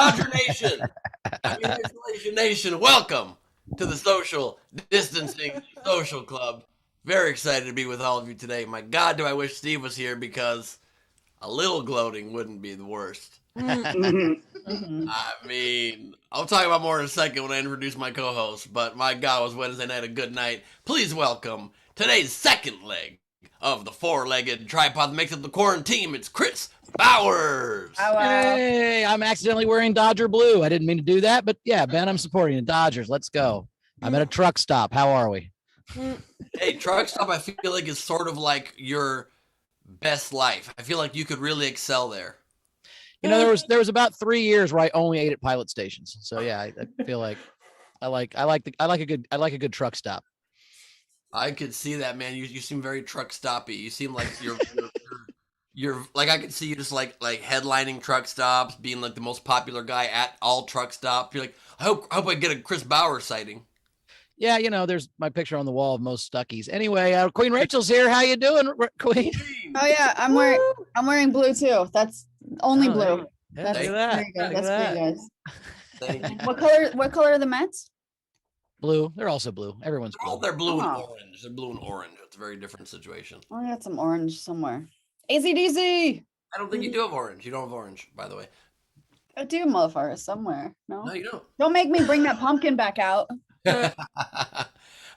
Dodger Nation, Isolation Nation, welcome to the Social Distancing Social Club. Very excited to be with all of you today. My God, do I wish Steve was here because a little gloating wouldn't be the worst. I mean, I'll talk about more in a second when I introduce my co-host, but my God, was Wednesday night a good night. Please welcome today's second leg of the four-legged tripod that makes up the quarantine. It's Chris Bowers. Hey, I'm accidentally wearing Dodger blue. I didn't mean to do that, but yeah, Ben, I'm supporting the Dodgers. Let's go. I'm at a truck stop. How are we? Hey, truck stop, I feel like is sort of like your best life. I feel like you could really excel there. You know, there was about 3 years where I only ate at pilot stations. So yeah, I feel like I like a good truck stop. I could see that, man. You seem very truck stoppy. You seem like you're like, I could see you just like headlining truck stops, being like the most popular guy at all truck stops. You're like, I hope I get a Chris Bauer sighting. Yeah, you know, there's my picture on the wall of most Stuckies. Anyway, Queen Rachel's here. How you doing, Queen? Oh yeah, I'm wearing blue too. That's only blue. Yeah, That's there you go. That's for you guys. Thank you. What color are the Mets? Blue. They're also blue. Everyone's blue. They're blue and orange. They're blue and orange. It's a very different situation. I got some orange somewhere. ACDC. I don't think you do have orange. You don't have orange, by the way. I do, motherfucker, somewhere. No, you don't. Don't make me bring that pumpkin back out.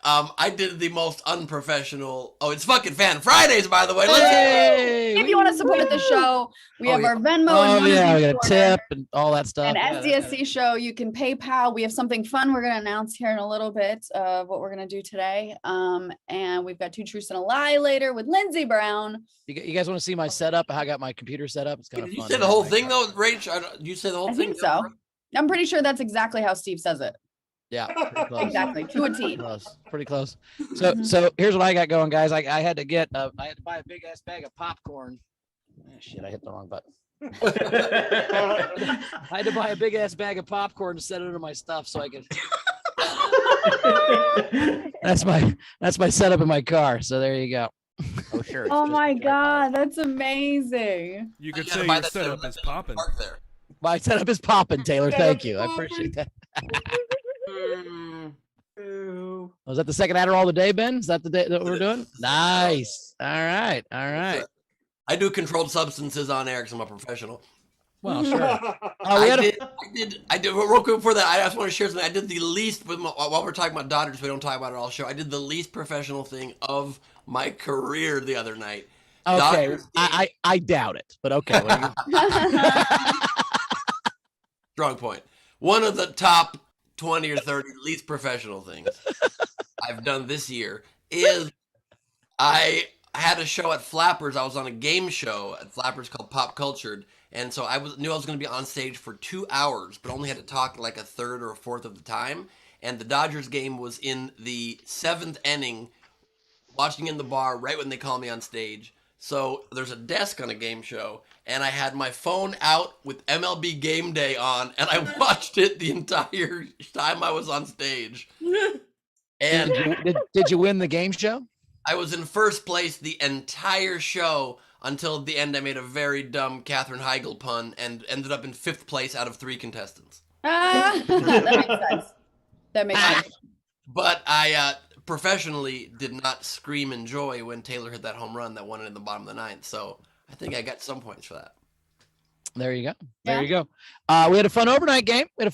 I did the most unprofessional. Oh, it's fucking Fan Fridays, by the way. Hey, If you want to support the show, we have our Venmo. Oh yeah, we got a tip and all that stuff. And SDSC show, you can PayPal. We have something fun we're going to announce here in a little bit of what we're going to do today. And we've got Two Truths and a Lie later with Lindsey Brown. You guys want to see my setup? How I got my computer set up? It's kind of fun. Did you say the whole thing though, Rach? You say the whole I thing? think so. I'm pretty sure that's exactly how Steve says it. Yeah, exactly, to a T. Pretty close. So here's what I got going, guys. I had to get I had to buy a big ass bag of popcorn. Oh, shit, I hit the wrong button. I had to buy a big ass bag of popcorn to set it under my stuff so I could. That's my setup in my car. So there you go. Oh sure. Oh my God, that's amazing. You could say your setup is popping. My setup is popping, Taylor. Thank you. I appreciate that. Was that the second Adderall of the day, Ben? Is that the day that we're doing? Nice. All right. I do controlled substances on air because I'm a professional. Well, sure. I did real quick before that. I just want to share something. I did the least while we're talking about Dodgers, we don't talk about it all show. I did the least professional thing of my career the other night. Okay, I doubt it, but okay. Strong point. One of the top 20 or 30 least professional things I've done this year is I had a show at Flappers. I was on a game show at Flappers called Pop Cultured. And so knew I was going to be on stage for 2 hours, but only had to talk like a third or a fourth of the time. And the Dodgers game was in the 7th inning, watching in the bar right when they called me on stage. So there's a desk on a game show, and I had my phone out with MLB Game Day on, and I watched it the entire time I was on stage. And did you win the game show? I was in first place the entire show until the end. I made a very dumb Katherine Heigl pun and ended up in 5th place out of 3 contestants. That makes sense. That makes sense. But I professionally did not scream in joy when Taylor hit that home run that won it in the bottom of the 9th. So I think I got some points for that. There you go. There you go. We had a fun overnight game. So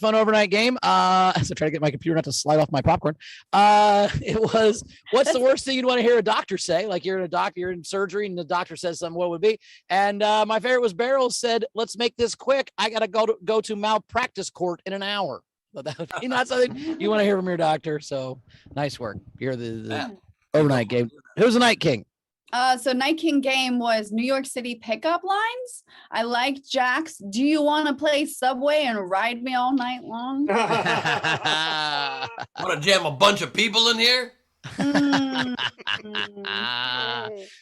try to get my computer not to slide off my popcorn. It was, what's the worst thing you'd want to hear a doctor say? Like you're in surgery and the doctor says something, what would be? And my favorite was Beryl said, let's make this quick. I got to go to malpractice court in an hour. So that would be not something you want to hear from your doctor. So nice work. You're the overnight game. Who's the night king? So Night King game was New York City pickup lines. I liked Jack's. Do you want to play Subway and ride me all night long? Want to jam a bunch of people in here?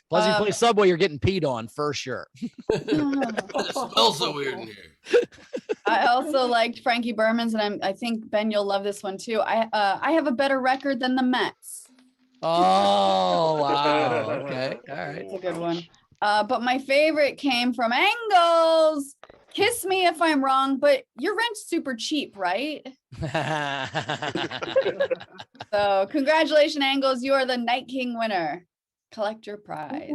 Plus, you play Subway, you're getting peed on for sure. It smells so weird in here. I also liked Frankie Berman's, and I think Ben, you'll love this one too. I have a better record than the Mets. Oh wow! Okay, all right, it's a good one. But my favorite came from Angles. Kiss me if I'm wrong, but your rent's super cheap, right? So congratulations, Angles. You are the Night King winner. Collect your prize.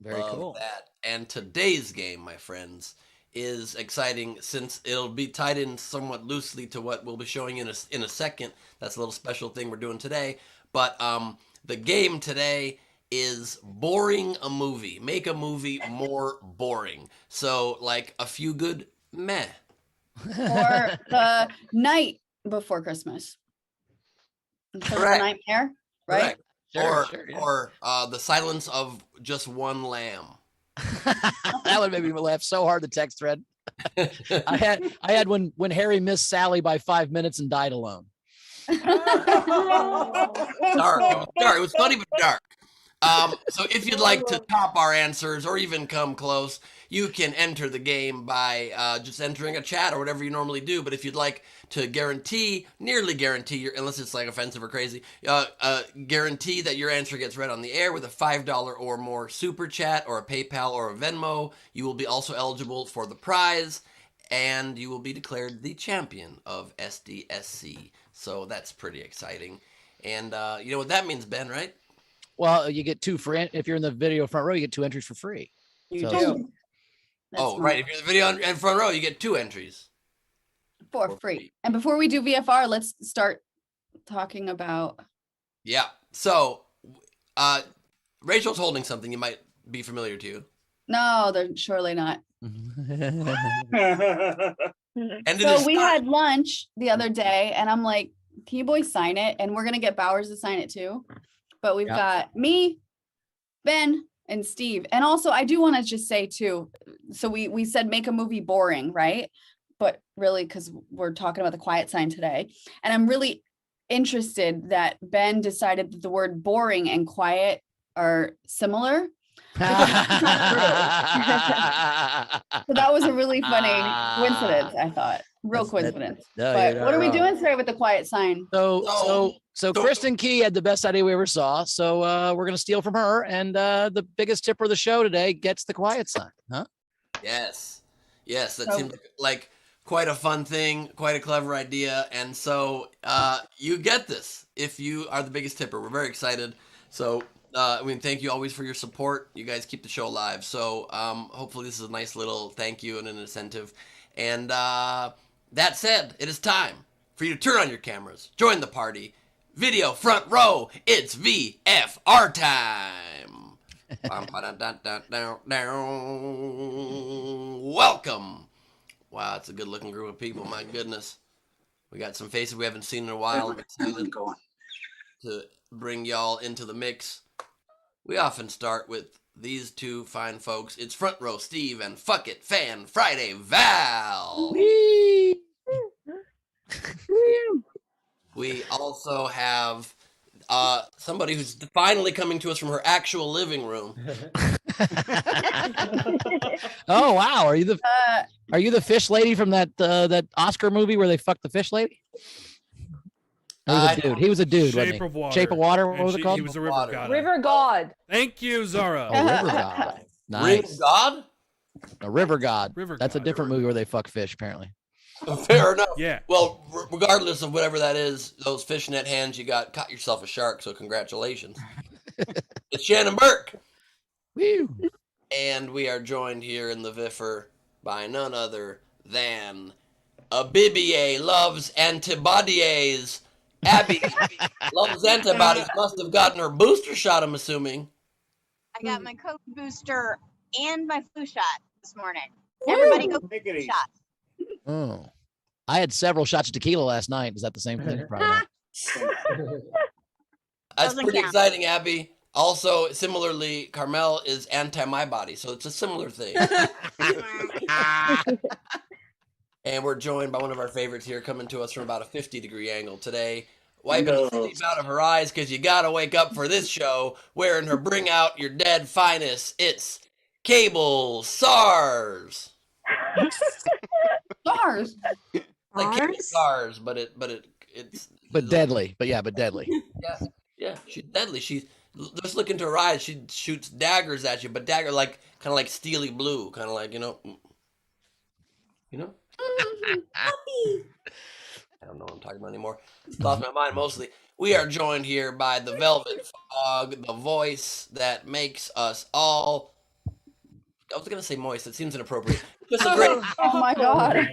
Very Love cool. that. And today's game, my friends, is exciting since it'll be tied in somewhat loosely to what we'll be showing in a second. That's a little special thing we're doing today. But the game today is boring a movie. Make a movie more boring. So like A Few Good Meh. Or the night before Christmas. Instead of the Correct. nightmare, right? Correct. Or The Silence of Just One Lamb. That would make me laugh so hard. The text thread. I had when Harry missed Sally by 5 minutes and died alone. Dark. It was dark. It was funny but dark. So if you'd like to top our answers or even come close, you can enter the game by just entering a chat or whatever you normally do. But if you'd like to nearly guarantee, unless it's like offensive or crazy, guarantee that your answer gets read on the air with a $5 or more super chat or a PayPal or a Venmo, you will be also eligible for the prize, and you will be declared the champion of SDSC. So that's pretty exciting. And you know what that means, Ben, right? Well, you get two free. If you're in the video front row, you get 2 entries for free. You So- do. That's Right. If you're in the video in front row, you get 2 entries. for free. And before we do VFR, let's start talking about. Yeah. So, Rachel's holding something you might be familiar to. No, they're surely not. And it So is we time- had lunch the other day, and I'm like, "Can you boys sign it?" And we're gonna get Bowers to sign it too. But we've Yeah. got me, Ben, and Steve. And also, I do want to just say too. So we said make a movie boring, right? But really, because we're talking about the quiet sign today, and I'm really interested that Ben decided that the word boring and quiet are similar. So that was a really funny coincidence, I thought. Real That's- coincidence. No, But you're what are we not wrong. doing today with the quiet sign? So Kristen Key had the best idea we ever saw. So we're gonna steal from her, and the biggest tipper of the show today gets the quiet sign, huh? Yes. That So- seems like quite a fun thing, quite a clever idea. And so you get this if you are the biggest tipper. We're very excited. So, thank you always for your support. You guys keep the show alive. So, hopefully this is a nice little thank you and an incentive. And that said, it is time for you to turn on your cameras, join the party. Video front row, it's VFR time. Welcome. Wow, it's a good looking group of people. My goodness. We got some faces we haven't seen in a while. I'm excited to bring y'all into the mix. We often start with these two fine folks. It's Front Row Steve and Fuck It Fan Friday Val. We also have somebody who's finally coming to us from her actual living room. Oh wow, are you the Uh, fish lady from that Oscar movie where they fucked the fish lady? He was a dude. He was a dude. wasn't Shape he? of Water. Shape of Water. What And was it called? He was a river Water. god. River God. Thank you, Zara. Oh, River God. Ring Nice. of God? A River God. River That's a God. different movie where they fuck fish, apparently. Fair enough. Yeah. Well, regardless of whatever that is, those fishnet hands you got caught yourself a shark, so congratulations. It's Shannon Burke. Woo. And we are joined here in the Viffer by none other than Abibier loves antibodies. Abby loves antibodies. Must have gotten her booster shot, I'm assuming. I got my COVID booster and my flu shot this morning. Everybody go get a shot. Oh. I had several shots of tequila last night. Is that the same thing? Probably not. That's Doesn't pretty count. exciting, Abby. Also, similarly, Carmel is anti-my body, so it's a similar thing. And we're joined by one of our favorites here, coming to us from about a 50-degree angle today. Wiping the sleep out of her eyes because you gotta wake up for this show, wearing her Bring Out Your Dead Finest. It's Cable SARS. Stars. Like Cable SARS, but it's But deadly. But deadly. yeah, she's deadly. She's just look into her eyes. She shoots daggers at you, but dagger like kind of like steely blue, kind of like You know? I don't know what I'm talking about anymore. Lost my mind mostly. We are joined here by the Velvet Fog, the voice that makes us all. I was going to say moist. It seems inappropriate. Just a great. Oh my God.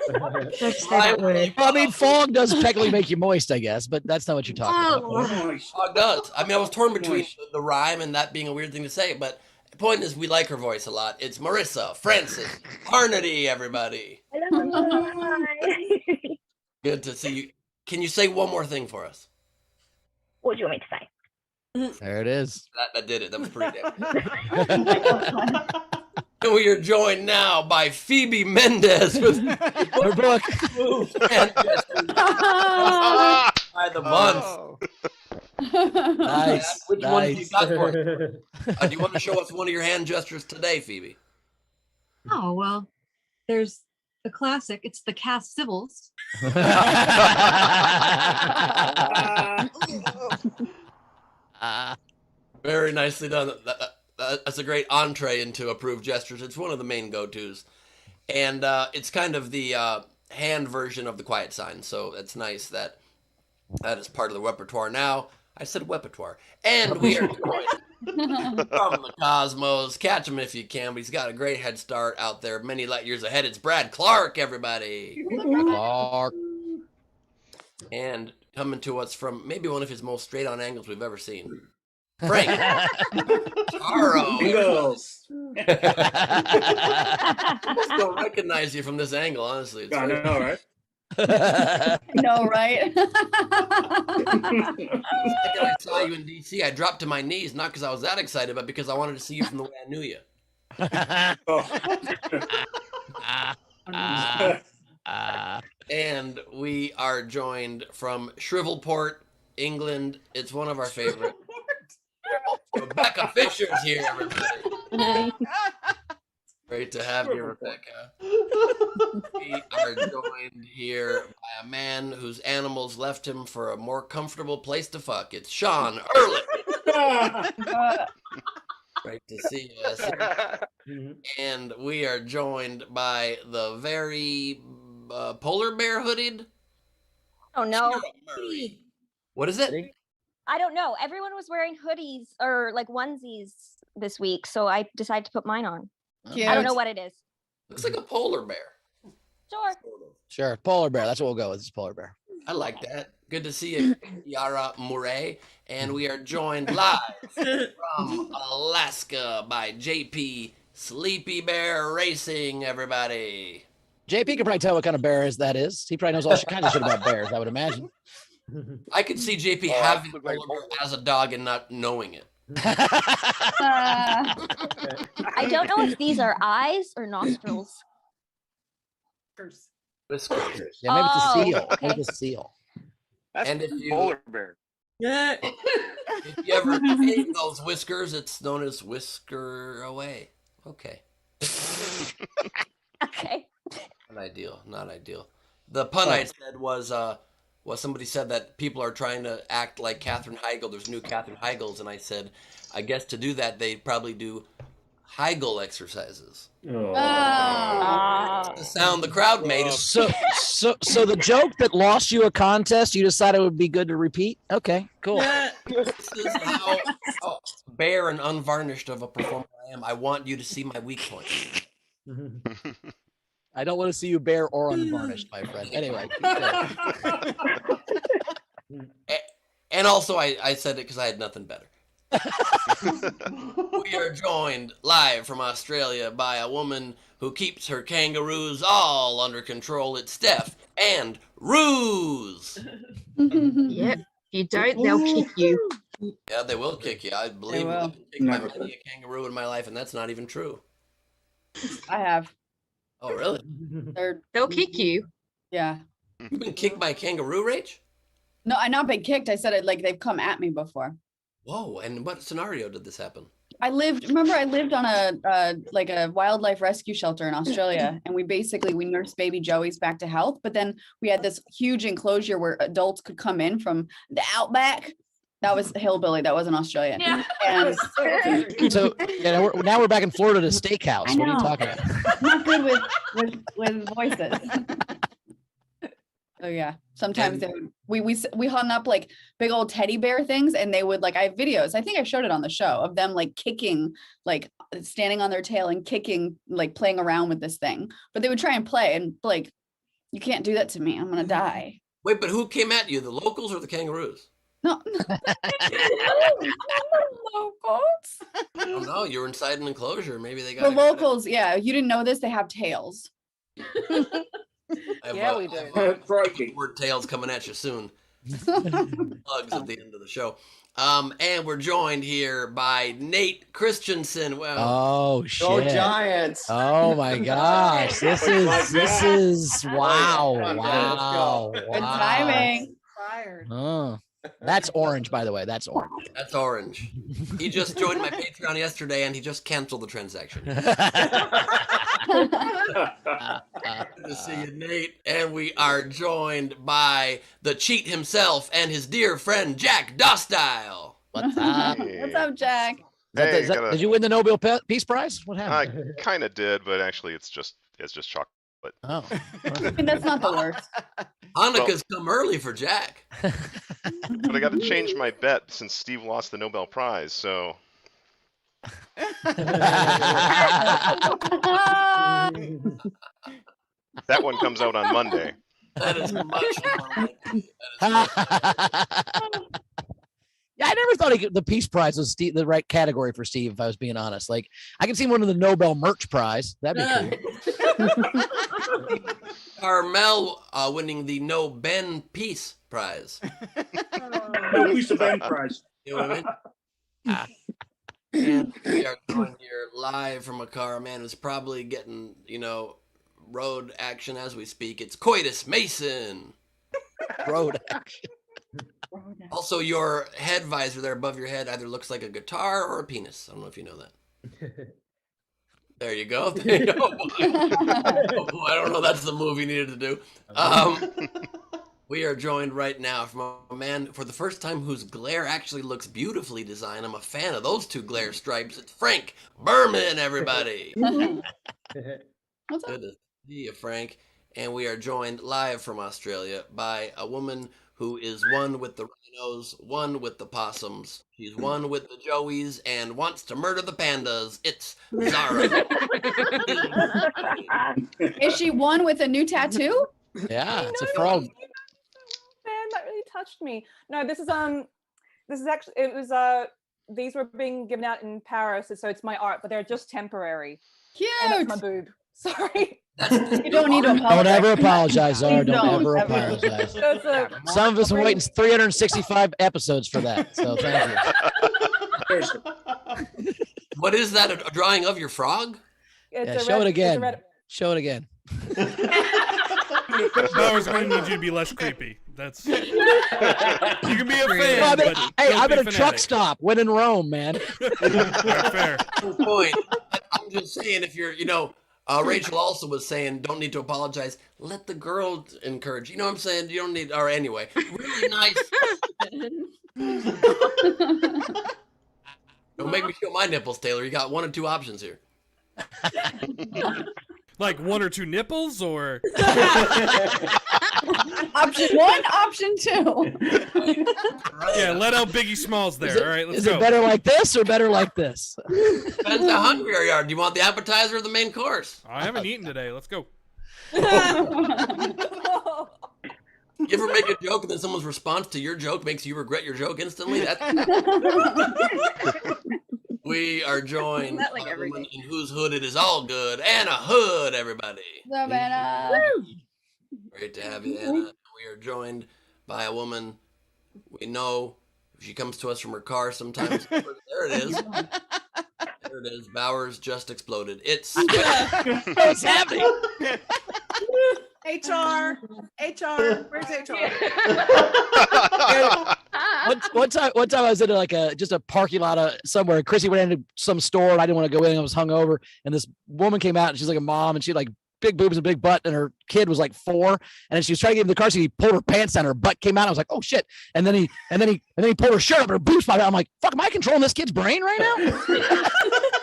Don't say that word. Well, I mean, fog does technically make you moist, I guess, but that's not what you're talking about. Fog does. I mean, I was torn between the rhyme and that being a weird thing to say, but the point is we like her voice a lot. It's Marissa Francis Harnedy, everybody. Good to see you. Can you say one more thing for us? What do you want me to say? There it is. That did it. That was pretty damn good. And we are joined now by Phoebe Mendez with Her book. by the month. Nice. Which one do you got for us? Do you want to show us one of your hand gestures today, Phoebe? Oh, well, there's the classic. It's the Cass Civils. Very nicely done. That's a great entree into approved gestures. It's one of the main go-tos. And it's kind of the hand version of the quiet sign. So it's nice that that is part of the repertoire now. I said repertoire. And we are joined from the cosmos. Catch him if you can, but he's got a great head start out there. Many light years ahead. It's Brad Clark, everybody. Clark. And coming to us from maybe one of his most straight-on angles we've ever seen. Frank Taro. I just don't recognize you from this angle, honestly. It's weird. know, right? No, right? The second I saw you in DC, I dropped to my knees, not because I was that excited, but because I wanted to see you from the way I knew you. And we are joined from Shrivelport, England. It's one of our favorite. Rebecca Fisher's here, everybody. Great to have you, Rebecca. We are joined here by a man whose animals left him for a more comfortable place to fuck. It's Sean Ehrlich. Great to see you, sir. And we are joined by the very polar bear hooded. Oh no. Sarah Murray. What is it? I don't know. Everyone was wearing hoodies or like onesies this week, so I decided to put mine on. Cute. I don't know what it is. Looks like a polar bear. Sure. Sure. Polar bear. That's what we'll go with. It's polar bear. I like that. Good to see you, Yara Murray. And we are joined live from Alaska by JP Sleepy Bear Racing, everybody. JP can probably tell what kind of bear that is. He probably knows all kinds of shit about bears, I would imagine. I could see JP having a polar bear as a dog and not knowing it. I don't know if these are eyes or nostrils. Whiskers. Yeah, maybe it's a Oh, seal. okay. Maybe it's a seal. And if you Polar bear. Yeah. if you ever take those whiskers, it's known as whisker away. Okay. Okay. Not ideal. Not ideal. The pun I said was somebody said that people are trying to act like Katherine Heigl. There's new Katherine Heigls, and I said, I guess to do that they probably do Heigl exercises. The sound the crowd made is So the joke that lost you a contest, you decided it would be good to repeat? Okay, cool. this is how bare and unvarnished of a performer I am. I want you to see my weak points. I don't want to see you bare or unvarnished, my friend. Anyway. And also, I said it because I had nothing better. We are joined live from Australia by a woman who keeps her kangaroos all under control. It's Steph and Ruse. Yep. If you don't, they'll kick you. Yeah, they will kick you. I believe I've kicked my many a kangaroo in my life, and that's not even true. I have. Oh, really? They'll kick you. Yeah. You've been kicked by a kangaroo, Rach? No, I've not been kicked. I said it like they've come at me before. Whoa, and what scenario did this happen? I lived on a like a wildlife rescue shelter in Australia, and we nursed baby joeys back to health. But then we had this huge enclosure where adults could come in from the outback. That was hillbilly. That wasn't Australian. Yeah. And So now we're back in Florida to steakhouse. What are you talking about? I'm not good with voices. Oh yeah. Sometimes we hung up like big old teddy bear things, and they would like, I have videos. I think I showed it on the show of them like kicking, like standing on their tail and kicking, like playing around with this thing. But they would try and play, and like, you can't do that to me. I'm gonna die. Wait, but who came at you? The locals or the kangaroos? No. Locals. I don't know. You were inside an enclosure. Maybe they got The locals, yeah. You didn't know this. They have tails. Yeah, we do. The word tails coming at you soon. Plugs at the end of the show. And we're joined here by Nate Christensen. Well, Oh shit! Go Giants! Oh my gosh! This is wow! Wow! Good timing. Fired. Oh, that's orange, by the way. That's orange. that's orange. He just joined my Patreon yesterday, and he just canceled the transaction. Good to see you, Nate. And we are joined by the cheat himself and his dear friend Jack Dostile. What's up? What's up, Jack? Did you win the Nobel Peace Prize? What happened? I kind of did, but actually, it's just chocolate. Oh, I mean, that's not the worst. Hanukkah's come early for Jack. But I got to change my bet since Steve lost the Nobel Prize. So that one comes out on Monday. That is much more likely. Yeah, I never thought the Peace Prize was the right category for Steve, if I was being honest. Like, I can see one of the Nobel Merch Prize. That'd be cool. Carmel winning the No Ben Peace Prize. No Lisa Ben Prize. You know what I mean? And we are going here live from a car. A man who's probably getting, road action as we speak. It's Coitus Mason. Road action. Also, your head visor there above your head either looks like a guitar or a penis. I don't know if you know that. There you go. There you go. I don't know. That's the move you needed to do. We are joined right now from a man, for the first time, whose glare actually looks beautifully designed. I'm a fan of those two glare stripes. It's Frank Berman, everybody. What's up? Good to see you, Frank. And we are joined live from Australia by a woman who is one with the rhinos, one with the possums. She's one with the joeys and wants to murder the pandas. It's Zara. Is she one with a new tattoo? Yeah, it's a frog. Man, that really touched me. No, this is actually, it was these were being given out in Paris, so it's my art, but they're just temporary. Cute. And that's my boob. Sorry. You don't need to apologize. Don't ever apologize, Zara. Please Don't ever ever. apologize. That's a- Some of us have been waiting 365 episodes for that. So thank you. What is that? A drawing of your frog? it's Yeah, a show red- it it's a again. red- Show it again. I was going to need you to be less creepy. That's you can be a fan. Well, but hey, don't I'm be at a truck fanatic. stop when in Rome, man. Yeah, fair. Good point. I'm just saying, if you're, Rachel also was saying, don't need to apologize. Let the girl encourage. You know what I'm saying? You don't need, or anyway, really nice. Don't make me show my nipples, Taylor. You got one or two options here. Like one or two nipples, or Option one, option two. yeah, let out Biggie Smalls there. All right, let's Is go. it better like this or better like this? Depends how hungry you are. Do you want the appetizer or the main course? I haven't eaten today. Let's go. You ever make a joke and then someone's response to your joke makes you regret your joke instantly? We are joined Not like by a every woman day. in whose hood it is all good. Anna Hood, everybody. Savannah. Great to have you, Anna. We are joined by a woman we know. She comes to us from her car sometimes. There it is. There it is. Bowers just exploded. It's What's happening? HR, where's HR? One time I was in just a parking lot somewhere, and Chrissy went into some store and I didn't want to go in. I was hungover, and this woman came out and she's like a mom, and she had like big boobs and big butt, and her kid was like 4, and then she was trying to get in the car, so he pulled her pants down, her butt came out. I was like, oh shit! And then he pulled her shirt up, and her boobs popped out. I'm like, fuck, am I controlling this kid's brain right now?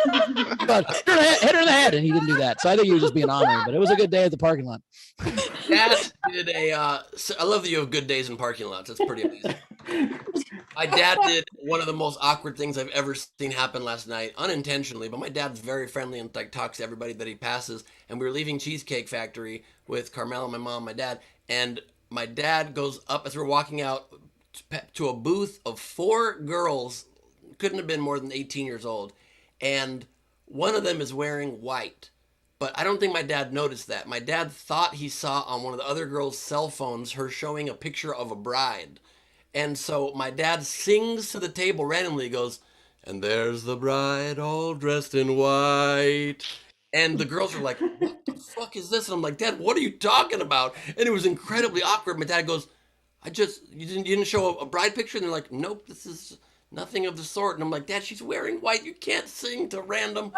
But hit her in the head, and he didn't do that. So I think he was just being honorary. But it was a good day at the parking lot. Dad did I love that you have good days in parking lots. That's pretty amazing. My dad did one of the most awkward things I've ever seen happen last night, unintentionally. But my dad's very friendly and like talks to everybody that he passes. And we were leaving Cheesecake Factory with Carmela, my mom, my dad, and my dad goes up as we're walking out to a booth of 4 girls, couldn't have been more than 18 years old, and one of them is wearing white. But I don't think my dad noticed that. My dad thought he saw on one of the other girls' cell phones her showing a picture of a bride. And so my dad sings to the table randomly, he goes, "And there's the bride all dressed in white." And the girls are like, "What the fuck is this?" And I'm like, "Dad, what are you talking about?" And it was incredibly awkward. My dad goes, you didn't show a bride picture?" And they're like, "Nope, this is nothing of the sort." And I'm like, "Dad, she's wearing white. You can't sing to random."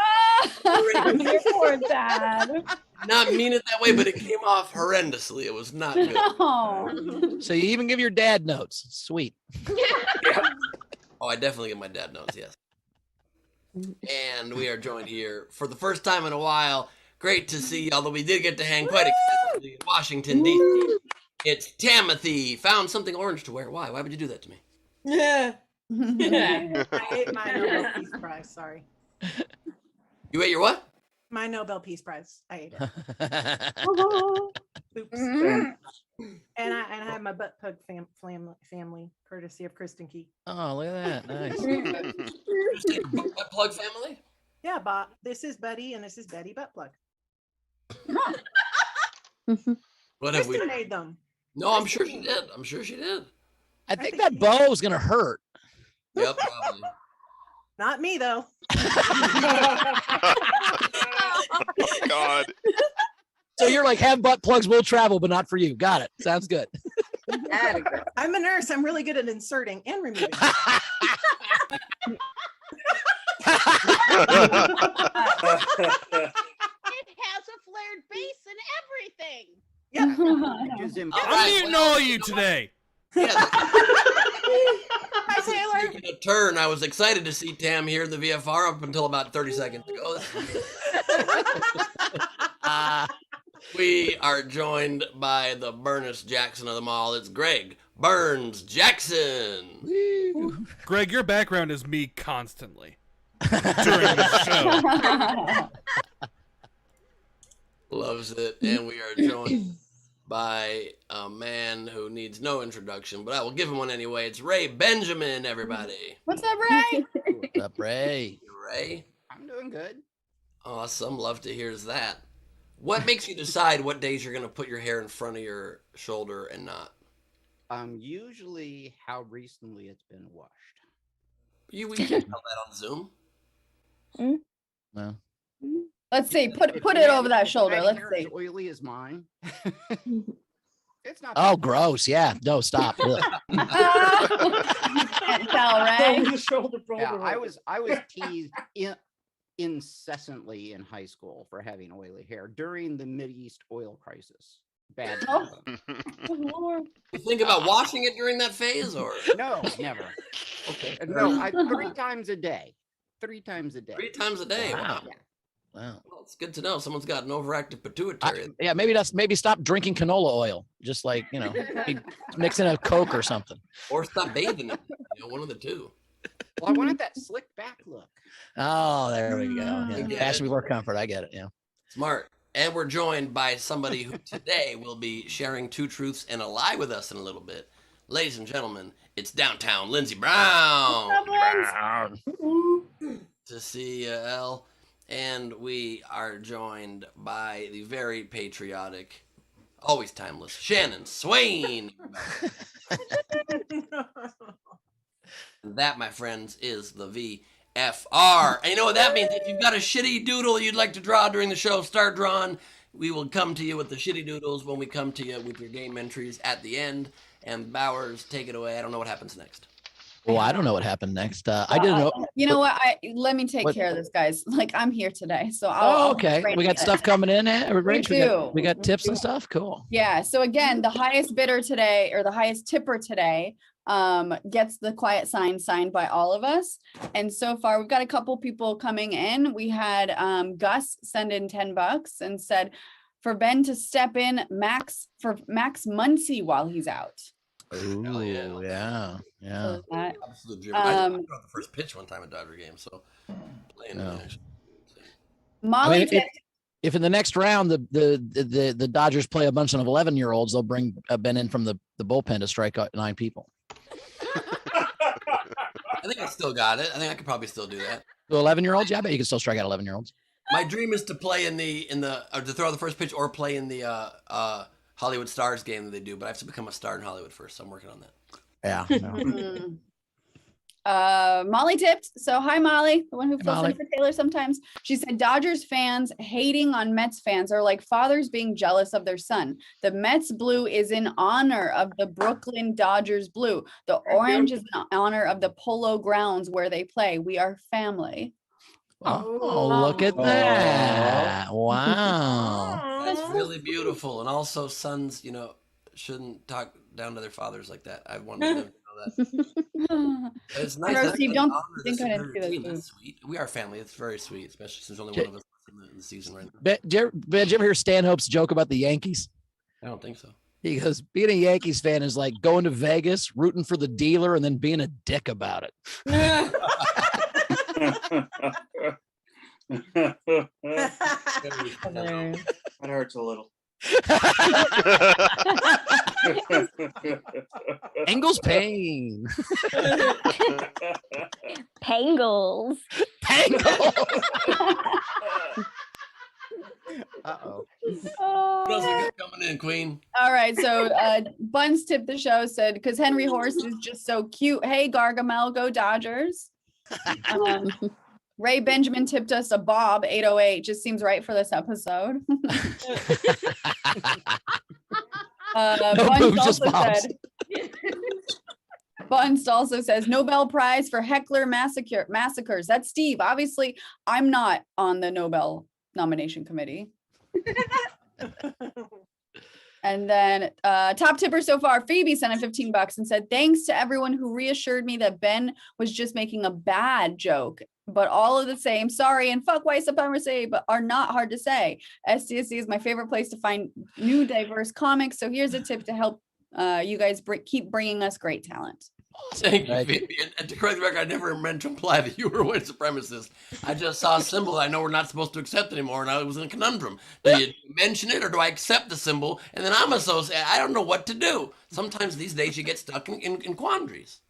Your poor dad. Not mean it that way, but it came off horrendously. It was not good. Oh. So you even give your dad notes. Sweet. Oh, I definitely get my dad notes, yes. And we are joined here for the first time in a while. Great to see you, although we did get to hang quite extensively in Washington, D.C. It's Timothy. Found something orange to wear. Why? Why would you do that to me? Yeah. I ate my Nobel Peace Prize. Sorry. You ate your what? My Nobel Peace Prize. I ate it. Oops. And I have my butt plug family, courtesy of Kristen Key. Oh, look at that. Nice. Butt plug family? Yeah, but this is Buddy and this is Betty Butt Plug. What have Kristen we made them. No, I'm sure she did. I'm sure she did. I think that bow is going to hurt. Yep, probably. Not me, though. God. So you're like, have butt plugs will travel, but not for you. Got it. Sounds good. I'm a nurse. I'm really good at inserting and removing. It has a flared base and everything. Yep. I'm muting all of you today. Yeah, Hi, Taylor. taking a turn. I was excited to see Tam here in the VFR up until about 30 seconds ago. We are joined by the Burnus Jackson of them all. It's Greg Burns Jackson. Greg, your background is me constantly during the show. Loves it. And we are joined by a man who needs no introduction, but I will give him one anyway. It's Ray Benjamin, everybody. What's up, Ray? What's up, Ray? Ray? I'm doing good. Awesome. Love to hear that. What makes you decide what days you're going to put your hair in front of your shoulder and not? Usually how recently it's been washed. We can tell that on Zoom. No. Let's see. Put it over that shoulder. Let's Hair see. as oily as mine. It's not. Oh, gross. Yeah. No, stop. Ugh. Can't tell, Ray. Yeah, I was teased incessantly in high school for having oily hair during the Mideast oil crisis. Bad. Oh. You think about washing it during that phase, or No, never. Okay. No, 3 times a day. 3 times a day. 3 times a day? Wow. Yeah. Wow. Well, it's good to know someone's got an overactive pituitary. Yeah, maybe stop drinking canola oil. Just like, mix in a Coke or something. Or stop bathing it. One of the two. Well, I wanted that slick back look. Oh, there we go. Yeah. Yeah. Fashion before comfort. I get it. Yeah. Smart. And we're joined by somebody who today will be sharing 2 truths and a lie with us in a little bit. Ladies and gentlemen, it's downtown Lindsey Brown. To see you, Elle. And we are joined by the very patriotic, always timeless, Shannon Swain. And that, my friends, is the VFR. And you know what that means? If you've got a shitty doodle you'd like to draw during the show, start drawing. We will come to you with the shitty doodles when we come to you with your game entries at the end. And Bowers, take it away. I don't know what happens next. Well, I don't know what happened next. I didn't know. You know what? Let me take care of this, guys. Like, I'm here today, so Oh, okay. We got stuff coming in. We got tips and stuff. Cool. Yeah. So again, the highest bidder today, or the highest tipper today, gets the quiet sign signed by all of us. And so far, we've got a couple people coming in. We had Gus send in $10 and said for Ben to step in Max Muncy while he's out. Oh yeah. So that, Absolute dream. I threw out the first pitch one time at Dodger game, so playing Molly if in the next round the Dodgers play a bunch of 11-year-olds, they'll bring Ben in from the bullpen to strike out 9 people. I think I still got it. I think I could probably still do that. The 11-year-olds, yeah, I bet you can still strike out 11-year-olds. My dream is to play or to throw the first pitch or play in the Hollywood Stars game that they do, but I have to become a star in Hollywood first, so I'm working on that. Yeah. Molly tipped. So hi, Molly, the one who fills Molly. in for Taylor sometimes. She said Dodgers fans hating on Mets fans are like fathers being jealous of their son. The Mets blue is in honor of the Brooklyn Dodgers blue. The orange is in honor of the Polo Grounds where they play. We are family. Oh, look at that. Wow. That's really beautiful. And also sons, shouldn't talk down to their fathers like that. I wanted them to know that. It's nice. Or That's Steve, an don't honor. think That's I a didn't very see team. that. That's sweet. We are family. It's very sweet, especially since only one of us is in the season right now. Did you ever hear Stanhope's joke about the Yankees? I don't think so. He goes, being a Yankees fan is like going to Vegas, rooting for the dealer, and then being a dick about it. That hurts a little. Angles pain. Pangles. Uh-oh. What else we got coming in, Queen? All right, so Buns tipped the show, said because Henry Horse is just so cute. Hey, Gargamel, go Dodgers. Ray Benjamin tipped us a Bob 808. Just seems right for this episode. Buns also says Nobel Prize for Heckler massacres. That's Steve. Obviously, I'm not on the Nobel nomination committee. And then top tipper so far, Phoebe sent in $15 and said, thanks to everyone who reassured me that Ben was just making a bad joke, but all of the same, sorry and fuck white supremacy, but are not hard to say. SDSC is my favorite place to find new diverse comics. So here's a tip to help you guys keep bringing us great talent. Thank you, Phoebe. And to correct the record, I never meant to imply that you were a white supremacist. I just saw a symbol I know we're not supposed to accept anymore, and I was in a conundrum. Do you mention it, or do I accept the symbol? And then I'm associated. I don't know what to do. Sometimes these days you get stuck in quandaries.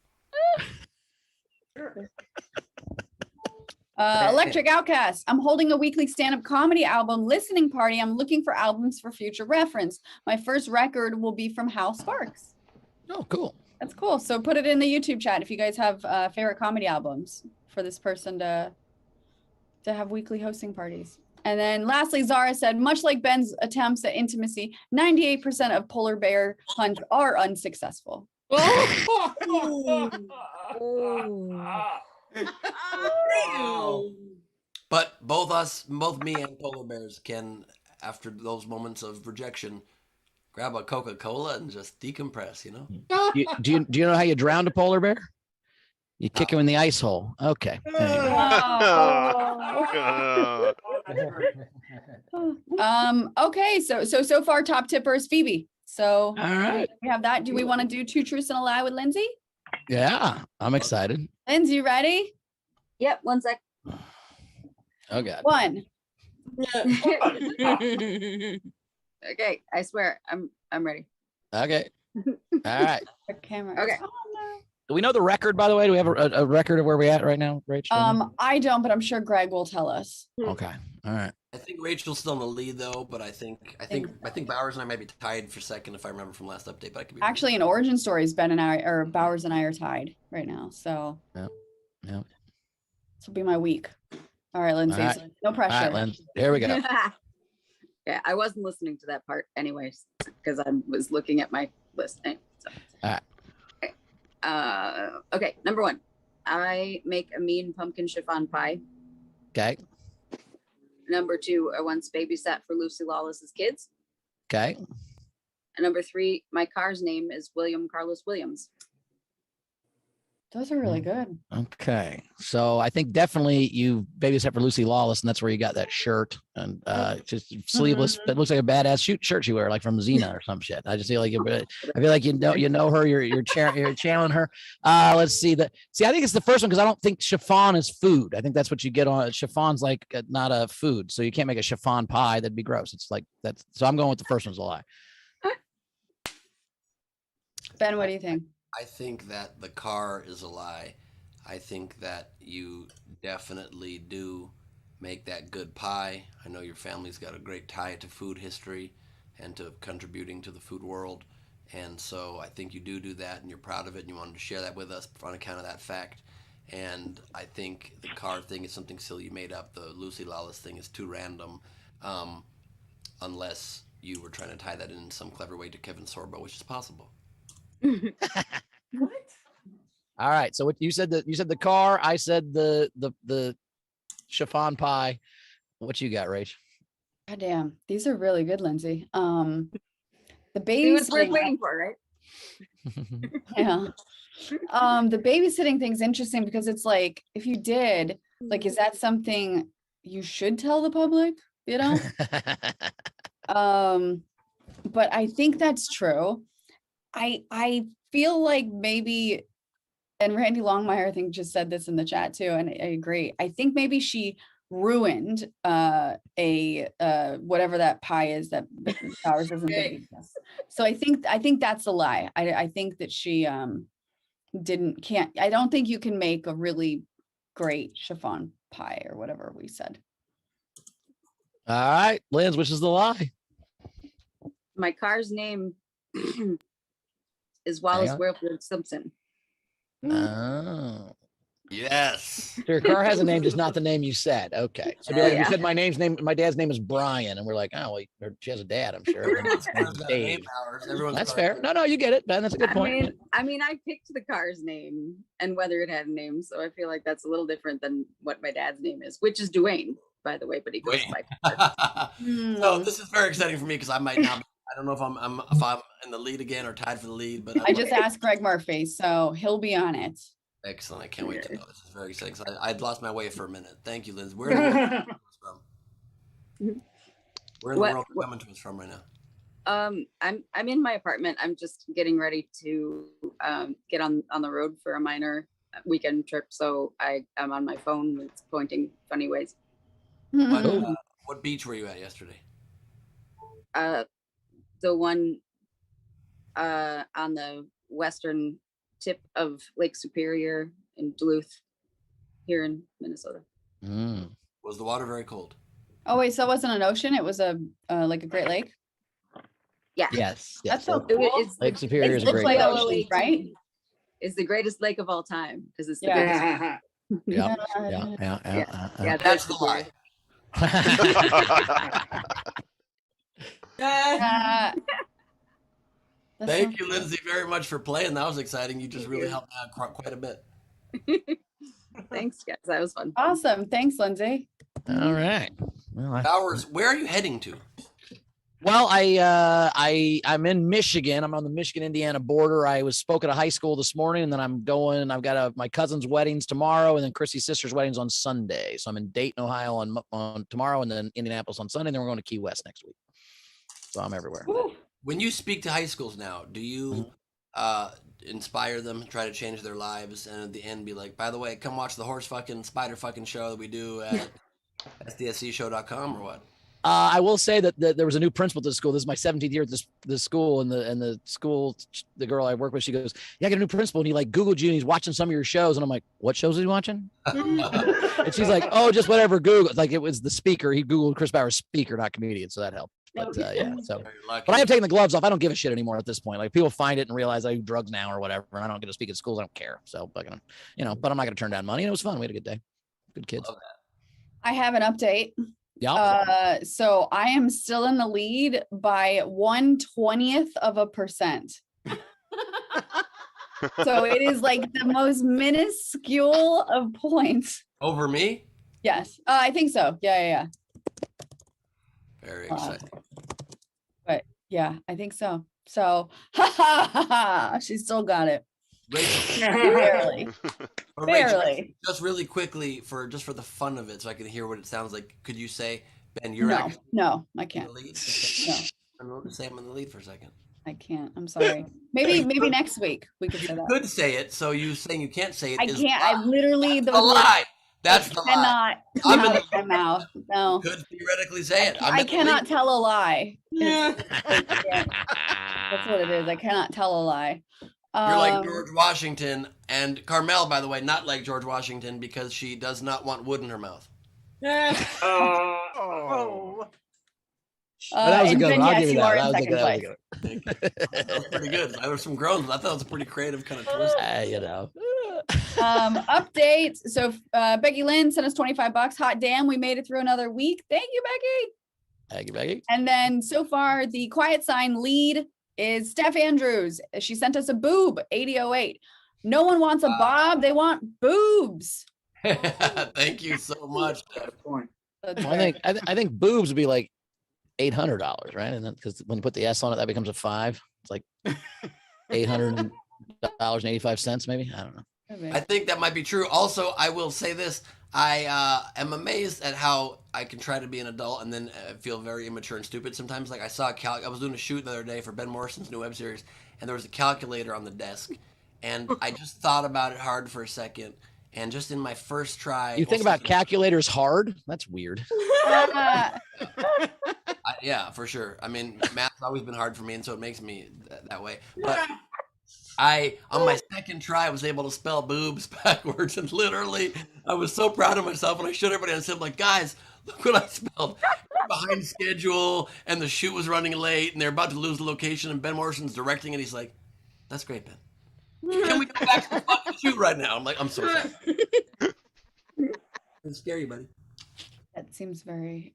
Electric Outcast. I'm holding a weekly stand-up comedy album listening party. I'm looking for albums for future reference. My first record will be from Hal Sparks. Oh, cool. That's cool. So put it in the YouTube chat if you guys have favorite comedy albums for this person to have weekly hosting parties. And then lastly, Zara said, much like Ben's attempts at intimacy, 98% of polar bear hunts are unsuccessful. But both me and polar bears can, after those moments of rejection, grab a Coca-Cola and just decompress, Do you know how you drown a polar bear? You kick him in the ice hole. Okay. Okay, so far top tipper is Phoebe. So all right, we have that. Do we want to do Two Truths and a Lie with Lindsay? Yeah, I'm excited. Lindsay, you ready? Yep, 1 sec. Oh God. 1. Okay, I swear, I'm ready. Okay. All right. Camera. Okay. Do we know the record, by the way? Do we have a record of where we're at right now, Rachel? I don't, but I'm sure Greg will tell us. Okay. All right. I think Rachel's still in the lead though, but I think Bowers and I might be tied for second if I remember from last update. But I could be Actually, in Origin Stories, Bowers and I are tied right now. So yeah. this will be my week. All right, Lindsay. All right. So no pressure. All right, Lynn. Here we go. Yeah, I wasn't listening to that part anyways because I was looking at my list. So. All right. Okay, number 1. I make a mean pumpkin chiffon pie. Okay. Number 2, I once babysat for Lucy Lawless's kids. Okay. And number 3, my car's name is William Carlos Williams. Those are really good. Okay. So I think definitely you babysat for Lucy Lawless, and that's where you got that shirt and just sleeveless. It looks like a badass shirt you wear, like from Xena or some shit. I just feel like I feel like you know her. You're channeling her. Let's see that. See, I think it's the first one because I don't think chiffon is food. I think that's what you get on chiffon's like not a food, so you can't make a chiffon pie. That'd be gross. It's like that's. So I'm going with the first one's a lie. Ben, what do you think? I think that the car is a lie. I think that you definitely do make that good pie. I know your family's got a great tie to food history and to contributing to the food world. And so I think you do that and you're proud of it and you wanted to share that with us on account of that fact. And I think the car thing is something silly you made up. The Lucy Lawless thing is too random, unless you were trying to tie that in some clever way to Kevin Sorbo, which is possible. What? All right. So what you said the car. I said the chiffon pie. What you got, Rach? God damn, these are really good, Lindsay. The See what's worth babysitting, waiting for, right? yeah. The babysitting thing's interesting because it's like, if you did, like, is that something you should tell the public? You know? But I think that's true. I feel like maybe, and Randy Longmire, I think, just said this in the chat too, and I agree. I think maybe she ruined whatever that pie is that Powers doesn't think. So I think that's a lie. I think that she I don't think you can make a really great chiffon pie or whatever we said. All right, Linz, which is the lie? My car's name is Wallace Wilford Simpson. Oh. Yes. So your car has a name, just not the name you said. Okay. So be like, you said my dad's name is Brian, and we're like, oh, well, she has a dad, I'm sure. Dave. That's fair. No, you get it, Ben. That's a good point. I mean, I picked the car's name and whether it had a name, so I feel like that's a little different than what my dad's name is, which is Dwayne, by the way, but he goes by. So this is very exciting for me because I might not. I don't know if I'm in the lead again or tied for the lead, but I just asked Greg Murphy, so he'll be on it. Excellent. I can't wait to know. This is very exciting. I'd lost my way for a minute. Thank you, Liz. Where in the world from? Where in the world are you coming to us from right now? I'm in my apartment. I'm just getting ready to get on the road for a minor weekend trip. So I'm on my phone. It's pointing funny ways. What beach were you at yesterday? The one on the western tip of Lake Superior in Duluth, here in Minnesota. Was the water very cold? Oh wait, so it wasn't an ocean? It was like a Great Lake. Yeah. Yes. That's so cool. Lake Superior is a great like lake. ocean, right? It's the greatest lake of all time because it's the biggest. Yeah. That's the lie. Thank you, Lindsay, very much for playing. That was exciting. You just really helped out quite a bit. Thanks, guys. That was fun. Awesome. Thanks, Lindsay. All right. Well, Bowers, where are you heading to? Well, I'm in Michigan. I'm on the Michigan-Indiana border. I spoke at a high school this morning, and then I'm going. I've got my cousin's weddings tomorrow, and then Chrissy's sister's weddings on Sunday. So I'm in Dayton, Ohio on tomorrow, and then Indianapolis on Sunday. And then we're going to Key West next week. So I'm everywhere. When you speak to high schools now, do you inspire them, try to change their lives, and at the end be like, by the way, come watch the horse fucking spider fucking show that we do at sdscshow.com or what? I will say that there was a new principal to the school. This is my 17th year at this school, and the school, the girl I work with, she goes, "Yeah, I got a new principal, and he like Googled you, and he's watching some of your shows." And I'm like, "What shows is he watching?" And she's like, "Oh, just whatever Google." Like it was the speaker. He Googled Chris Bauer speaker, not comedian, so that helped. But yeah, so. But I have taken the gloves off. I don't give a shit anymore at this point. Like people find it and realize I do drugs now or whatever, and I don't get to speak at schools. I don't care. So, but I'm not going to turn down money. And it was fun. We had a good day. Good kids. I have an update. Yeah. So I am still in the lead by 1/20%. So it is like the most minuscule of points. Over me? Yes. I think so. Yeah. Very exciting. But yeah, I think so. So she still got it. Rachel, Barely. or Rachel, Barely. just really quickly for the fun of it, so I can hear what it sounds like. Could you say, Ben, you're No, actually no, I in can't. the lead? No, I'm going to say I'm in the lead for a second. I can't. I'm sorry. Maybe next week we could say You that. could say it, so you saying you can't say it I is can't. a lie. I literally That's a lie. That's the lie. cannot I'm come in out of the my mouth. No. You could theoretically say it. I cannot tell a lie. That's what it is. I cannot tell a lie. You're like George Washington, and Carmel, by the way, not like George Washington because she does not want wood in her mouth. Oh. That was a and good then, one. I'll yes, give you you that. are That in was a second good place. That was pretty good. There were some groans. I thought it was a pretty creative kind of twist. You know. Update. So Becky Lynn sent us $25. Hot damn, we made it through another week. Thank you, Becky. Thank you, Becky. And then so far, the quiet sign lead is Steph Andrews. She sent us a boob, 8008. No one wants a bob. They want boobs. Thank you so much. I think boobs would be like $800, right? And then because when you put the S on it, that becomes a 5. It's like $800.85, maybe. I don't know. I think that might be true. Also, I will say this. I am amazed at how I can try to be an adult and then feel very immature and stupid sometimes. Like I saw I was doing a shoot the other day for Ben Morrison's new web series, and there was a calculator on the desk, and I just thought about it hard for a second, and just in my first try, You think about calculators hard? That's weird. Yeah, for sure. I mean, math's always been hard for me, and so it makes me that way. But on my second try, was able to spell boobs backwards, and literally, I was so proud of myself, and I showed everybody, and I said, like, guys, look what I spelled. Behind schedule, and the shoot was running late, and they're about to lose the location, and Ben Morrison's directing it. He's like, that's great, Ben. Can we go back to the fucking shoot right now? I'm like, I'm so sorry. It's scary, buddy. That seems very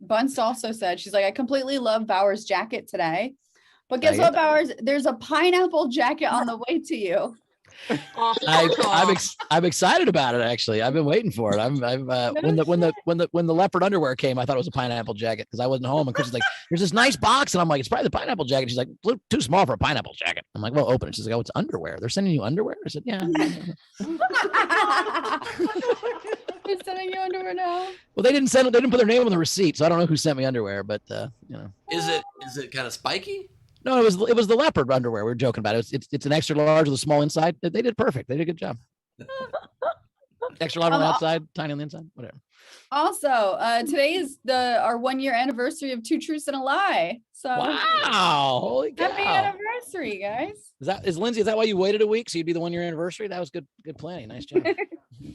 Bunst also said, she's like, I completely love Bauer's jacket today. But guess what, Bowers? There's a pineapple jacket on the way to you. I'm excited about it. Actually, I've been waiting for it. When the leopard underwear came, I thought it was a pineapple jacket because I wasn't home. And Chris's like, "There's this nice box," and I'm like, "It's probably the pineapple jacket." She's like, "Too small for a pineapple jacket." I'm like, "Well, open it." She's like, "Oh, it's underwear. They're sending you underwear." I said, "Yeah." They're sending you underwear now. Well, they didn't send it. They didn't put their name on the receipt, so I don't know who sent me underwear. But you know, is it kind of spiky? No, it was the leopard underwear. We were joking about it. It's an extra large with a small inside. They did perfect. They did a good job. Extra large on the outside, tiny on the inside, whatever. Also, today is our 1 year anniversary of Two Truths and a Lie. So wow, holy cow. Happy anniversary, guys. Is Lindsay? Is that why you waited a week so you'd be the 1 year anniversary? That was good planning. Nice job.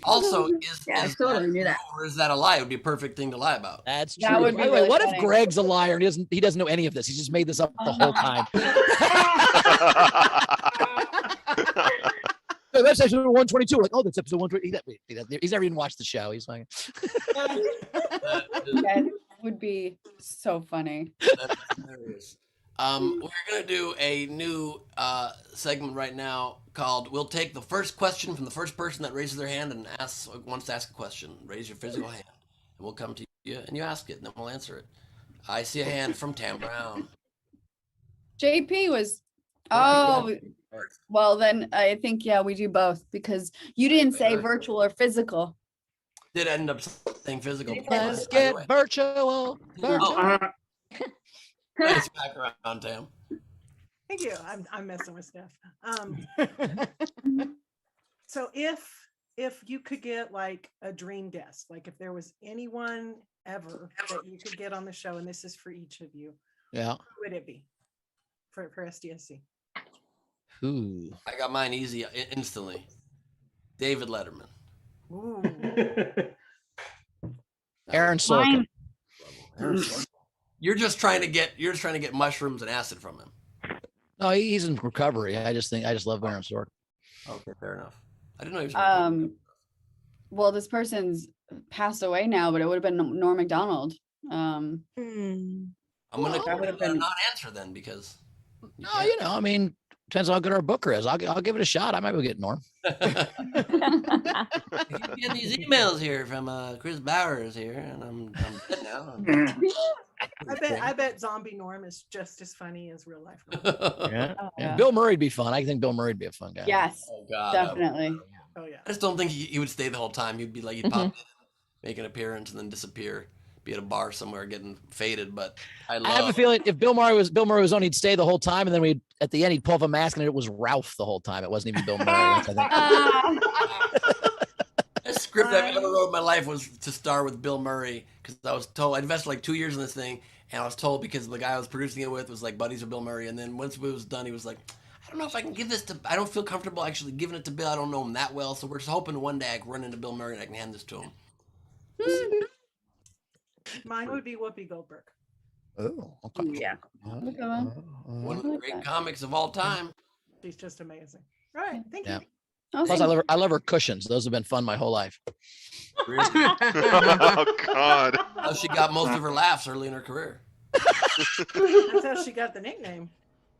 Also, I totally knew that. Or is that a lie? It would be a perfect thing to lie about. That's That true. would be By the way, really what funny. if Greg's a liar and he doesn't know any of this? He's just made this up the whole time. So that's episode 122. We're like, oh, that's episode 120. He's never even watched the show. He's like, That would be so funny. That's hilarious. We're gonna do a new segment right now called "We'll take the first question from the first person that raises their hand and wants to ask a question. Raise your physical hand, and we'll come to you and you ask it, and then we'll answer it." I see a hand from Tam Brown. JP was. Oh, well then I think we do both because you didn't say virtual or physical. Did end up saying physical. let's get virtual. Nice background, Tam. Thank you. I'm messing with Steph. So if you could get like a dream guest, like if there was anyone ever that you could get on the show, and this is for each of you, Yeah. who would it be for SDSC? Who? I got mine easy instantly. David Letterman. Ooh. Aaron Sorkin. You're just trying to get mushrooms and acid from him. No, he's in recovery. I just love Aaron Sorkin. Okay, fair enough. I didn't know he was. Well, this person's passed away now, but it would have been Norm Macdonald. I'm gonna not answer then because. No, I mean, Depends on how good our booker is. I'll give it a shot. I might be getting Norm. Get these emails here from Chris Bowers here, and I'm dead now. I bet Zombie Norm is just as funny as real life Norm. Yeah. Bill Murray'd be fun. I think Bill Murray'd be a fun guy. Yes. Oh God. Definitely. Oh yeah. I just don't think he would stay the whole time. He'd be like he'd pop in, make an appearance, and then disappear. Be at a bar somewhere getting faded. But I have a feeling if Bill Murray was on, he'd stay the whole time, and then we'd at the end he'd pull off a mask, and it was Ralph the whole time. It wasn't even Bill Murray. That's, I think. The script I've ever wrote in my life was to star with Bill Murray because I was told I invested like 2 years in this thing, and I was told because the guy I was producing it with was like buddies with Bill Murray, and then once it was done, he was like, I don't know if I can give this to. I don't feel comfortable actually giving it to Bill. I don't know him that well, so we're just hoping one day I can run into Bill Murray and I can hand this to him. Mine would be Whoopi Goldberg. Oh, okay. Yeah. One of the great comics of all time. She's just amazing. Right. Thank Yeah. you. Plus, I love her cushions. Those have been fun my whole life. Really? Oh God. How she got most of her laughs early in her career. That's how she got the nickname.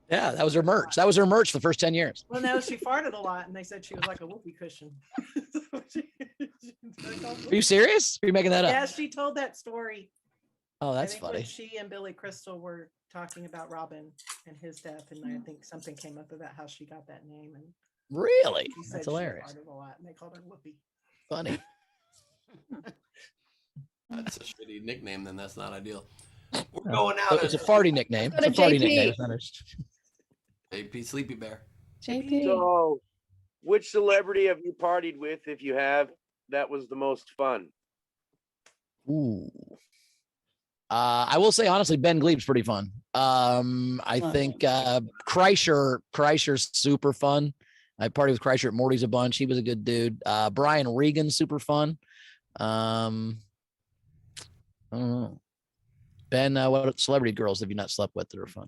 Yeah, that was her merch. That was her merch for the first 10 years. Well, no, she farted a lot, and they said she was like a whoopee cushion. Are you serious? Are you making that up? Yeah, she told that story. Oh, that's I think when funny. she and Billy Crystal were talking about Robin and his death, and I think something came up about how she got that name. And Really? she said That's she hilarious. farted a lot, and they called her Whoopi. Funny. That's a shitty nickname. Then that's not ideal. We're going out. It's a farty nickname. Let's It's go a to farty JP. nickname. It's not a- JP Sleepy Bear. JP. So, which celebrity have you partied with, if you have, that was the most fun? Ooh. I will say honestly, Ben Gleib's pretty fun. I think Kreischer's super fun. I partied with Kreischer at Morty's a bunch. He was a good dude. Brian Regan's super fun. I don't know. Ben, what celebrity girls have you not slept with that are fun?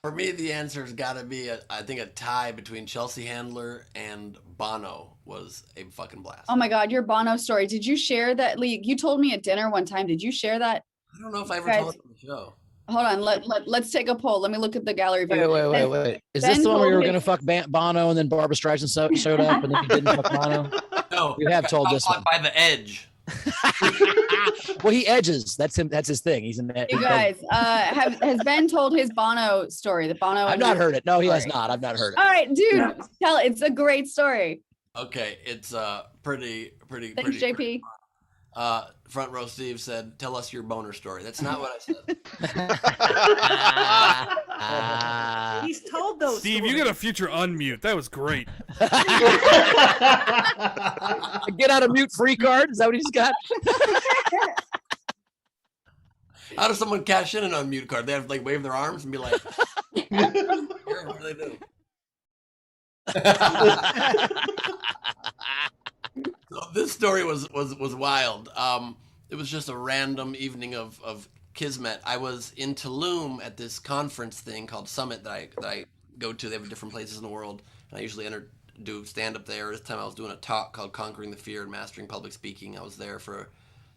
For me, the answer's got to be, I think, a tie between Chelsea Handler and Bono was a fucking blast. Oh my God, your Bono story. Did you share that, Lee? You told me at dinner one time. Did you share that? I don't know if I ever Guys, told it on the show. Hold on. Let's take a poll. Let me look at the gallery view. Wait. Is this Ben the one where you told were me- going to fuck Bono and then Barbara Streisand showed up and then you didn't fuck Bono? No, You have told this one. by the edge. Well, he edges. That's him. That's his thing. He's in that. You guys, has Ben told his Bono story? The Bono. I've not heard it. No, he has not. I've not heard it. All right, dude, tell it. It's a great story. Okay, it's pretty. Thanks, JP. Front row Steve said, "Tell us your boner story." That's not what I said. He's told those. Steve, you got a future unmute. That was great. Get out a mute free card. Is that what he's got? How does someone cash in an unmute card? They have to like wave their arms and be like, "Here, what do they do?" So this story was wild. It was just a random evening of kismet. I was in Tulum at this conference thing called Summit that I go to. They have different places in the world, and I usually do stand up there. This time I was doing a talk called "Conquering the Fear and Mastering Public Speaking." I was there for a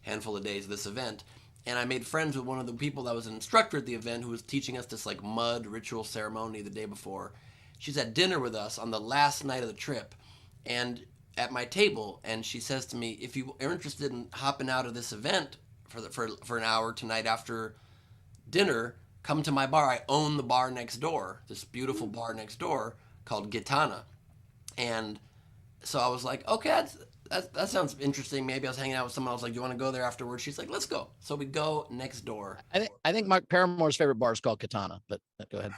handful of days of this event, and I made friends with one of the people that was an instructor at the event who was teaching us this like mud ritual ceremony the day before. She's at dinner with us on the last night of the trip, and at my table, and she says to me, "If you are interested in hopping out of this event for an hour tonight after dinner, come to my bar. I own the bar next door, this beautiful bar next door called Gitana." And so I was like, "Okay, that sounds interesting." Maybe I was hanging out with someone else like, "Do you want to go there afterwards?" She's like, "Let's go." So we go next door. I think Mark Paramore's favorite bar is called Katana, but go ahead.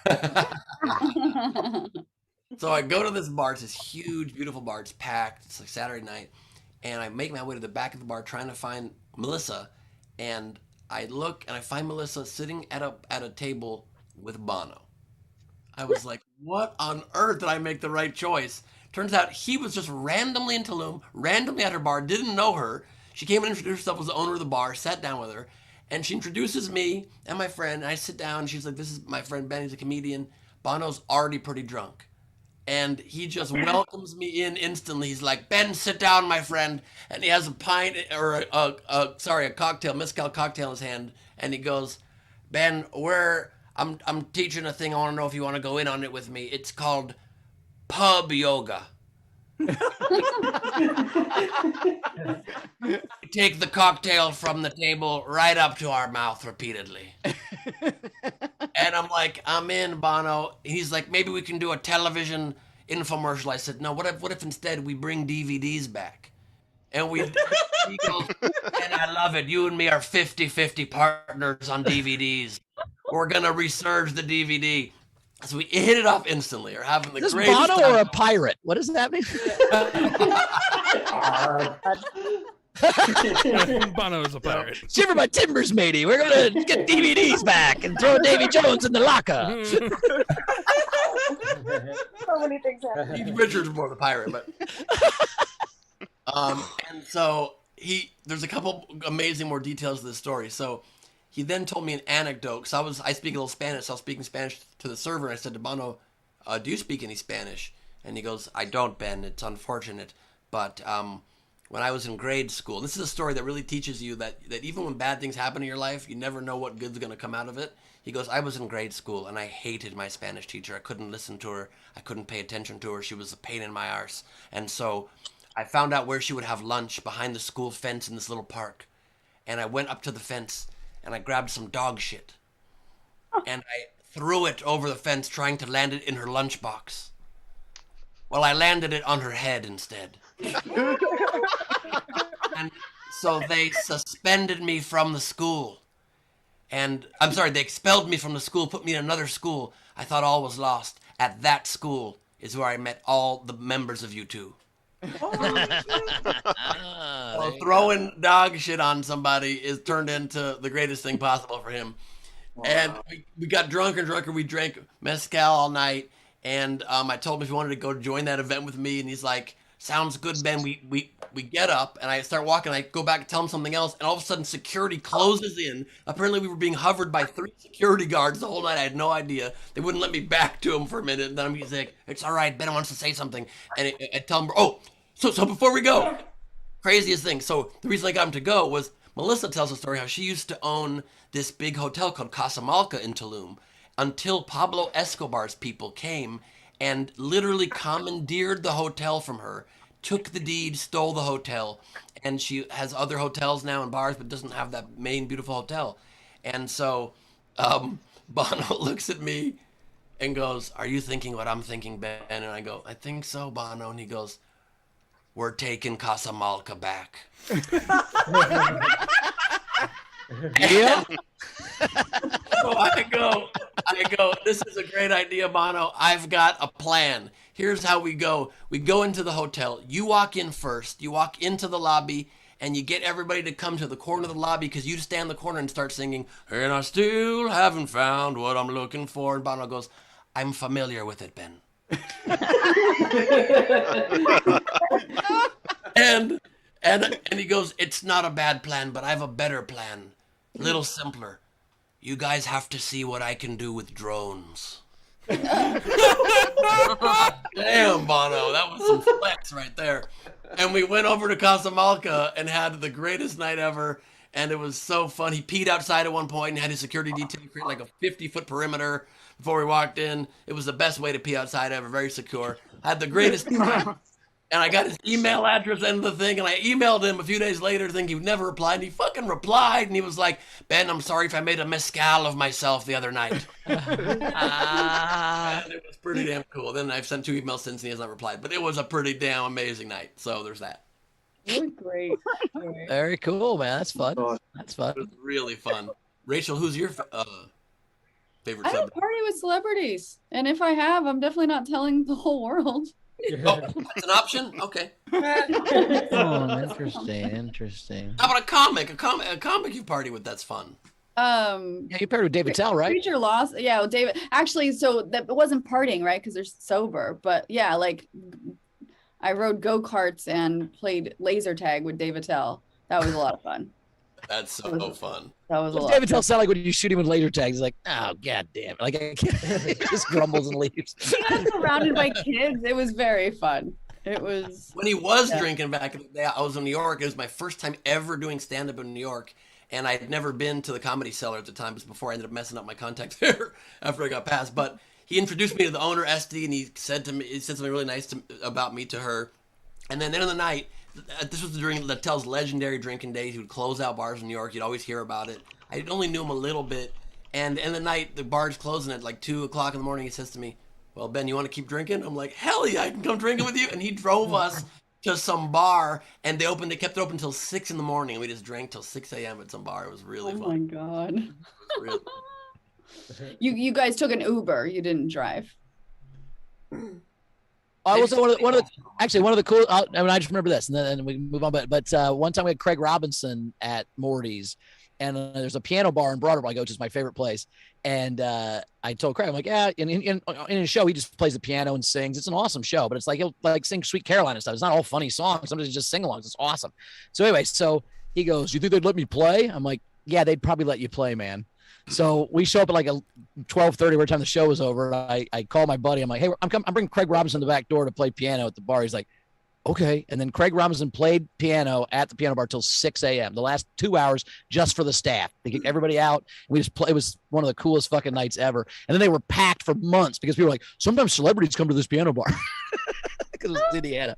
So I go to this bar. It's this huge, beautiful bar. It's packed. It's like Saturday night. And I make my way to the back of the bar trying to find Melissa. And I look and I find Melissa sitting at a table with Bono. I was like, what on earth did I make the right choice? Turns out he was just randomly in Tulum, randomly at her bar, didn't know her. She came and introduced herself as the owner of the bar, sat down with her. And she introduces me and my friend. And I sit down. And she's like, "This is my friend Ben. He's a comedian." Bono's already pretty drunk. And he just welcomes me in instantly. He's like, "Ben, sit down, my friend." And he has a pint or a cocktail, mezcal cocktail in his hand. And he goes, "Ben, I'm teaching a thing. I want to know if you want to go in on it with me. It's called pub yoga. We take the cocktail from the table right up to our mouth repeatedly. And I'm like, I'm in, Bono. He's like, maybe we can do a television infomercial. I said, no, what if instead we bring DVDs back? And he goes, and I love it. You and me are 50-50 partners on DVDs. We're going to resurge the DVD. So we hit it off instantly. We're having the Is this greatest Bono time. or a pirate? What does that mean? Bono is a pirate. Shiver my timbers, matey. We're gonna get DVDs back and throw Davy Jones in the locker. So many things happen. Keith Richards more the pirate, but and so there's a couple amazing more details to the story. So he then told me an anecdote because I speak a little Spanish, so I was speaking Spanish to the server. And I said to Bono, "Do you speak any Spanish?" And he goes, "I don't, Ben. It's unfortunate, but when I was in grade school," this is a story that really teaches you that even when bad things happen in your life, you never know what good's going to come out of it. He goes, "I was in grade school and I hated my Spanish teacher. I couldn't listen to her. I couldn't pay attention to her. She was a pain in my arse. And so I found out where she would have lunch behind the school fence in this little park. And I went up to the fence and I grabbed some dog shit. And I threw it over the fence trying to land it in her lunchbox. Well, I landed it on her head instead. And so they suspended me from the school. And I'm sorry, they expelled me from the school, put me in another school. I thought all was lost. At that school is where I met all the members of U2. So throwing dog shit on somebody is turned into the greatest thing possible for him. Wow. And we got drunker and drunker. We drank mezcal all night. And I told him if he wanted to go join that event with me. And he's like, sounds good, Ben. We get up and I start walking. I go back and tell him something else. And all of a sudden security closes in. Apparently we were being hovered by 3 security guards the whole night. I had no idea. They wouldn't let me back to him for a minute. And then he's like, it's all right. Ben wants to say something. And I tell him, so before we go, craziest thing. So the reason I got him to go was Melissa tells a story how she used to own this big hotel called Casa Malca in Tulum until Pablo Escobar's people came and literally commandeered the hotel from her, took the deed, stole the hotel, and she has other hotels now and bars, but doesn't have that main beautiful hotel. And so Bono looks at me and goes, are you thinking what I'm thinking, Ben? And I go, I think so, Bono. And he goes, we're taking Casa Malca back. Yeah. So I go, this is a great idea, Bono. I've got a plan. Here's how we go. We go into the hotel. You walk in first. You walk into the lobby, and you get everybody to come to the corner of the lobby because you stand in the corner and start singing, and I still haven't found what I'm looking for. And Bono goes, I'm familiar with it, Ben. and he goes, it's not a bad plan, but I have a better plan. A little simpler. You guys have to see what I can do with drones. Damn, Bono, that was some flex right there. And we went over to Casa Malca and had the greatest night ever. And it was so fun. He peed outside at one point and had his security detail create like a 50-foot perimeter before we walked in. It was the best way to pee outside ever, very secure. I had the greatest time. And I got his email address and the thing, and I emailed him a few days later thinking he would never reply, and he fucking replied, and he was like, Ben, I'm sorry if I made a mezcal of myself the other night. And it was pretty damn cool. Then I've sent 2 emails since, and he has not replied, but it was a pretty damn amazing night. So there's that. Really great. Very cool, man. That's fun. That's fun. It was really fun. Rachel, who's your favorite I don't party with celebrities. And if I have, I'm definitely not telling the whole world. Oh, that's an option? Okay. Oh, interesting. How about a comic? A comic you party with, that's fun. Yeah, you paired with David Tell, right? Preacher Lost. Yeah, well, David. Actually, so that it wasn't partying, right? Because they're sober. But yeah, like I rode go-karts and played laser tag with David Tell. That was a lot of fun. That's so fun. That was a lot. David Tell sound like when you shoot him with laser tags, he's like, oh god damn it. Like I can't. He just grumbles and leaves. He got surrounded by kids. It was very fun. It was when he was drinking back in the day. I was in New York. It was my first time ever doing stand-up in New York. and I had never been to the Comedy Cellar at the time. It was before I ended up messing up my contact there after I got passed. But he introduced me to the owner, Esty, and he said something really nice about me to her. And then at the end of the night, this was during Littell's legendary drinking days. He would close out bars in New York. You'd always hear about it. I only knew him a little bit. And in the night, the bar's closing at like 2 o'clock in the morning. He says to me, "Well, Ben, you want to keep drinking?" I'm like, "Hell yeah, I can come drinking with you." And he drove us to some bar, and they kept it open until 6 in the morning. And we just drank till 6 a.m. at some bar. It was really fun. Oh my God. Really You guys took an Uber. You didn't drive. I was one of the cool. I just remember this, and then we can move on. But one time we had Craig Robinson at Morty's, and there's a piano bar in Broadway I go to, which is my favorite place. And I told Craig, I'm like, yeah. In his show, he just plays the piano and sings. It's an awesome show, but it's like he'll like sing Sweet Caroline and stuff. It's not all funny songs. Sometimes it's just sing-alongs. It's awesome. So anyway, so he goes, "You think they'd let me play?" I'm like, "Yeah, they'd probably let you play, man." So we show up at like 12:30 every time the show was over. I call my buddy. I'm like, "Hey, I'm bringing Craig Robinson to the back door to play piano at the bar." He's like, "Okay." And then Craig Robinson played piano at the piano bar till 6 a.m. The last 2 hours just for the staff. They kicked everybody out. We just play. It was one of the coolest fucking nights ever. And then they were packed for months because people were like, "Sometimes celebrities come to this piano bar." Because it was Indiana.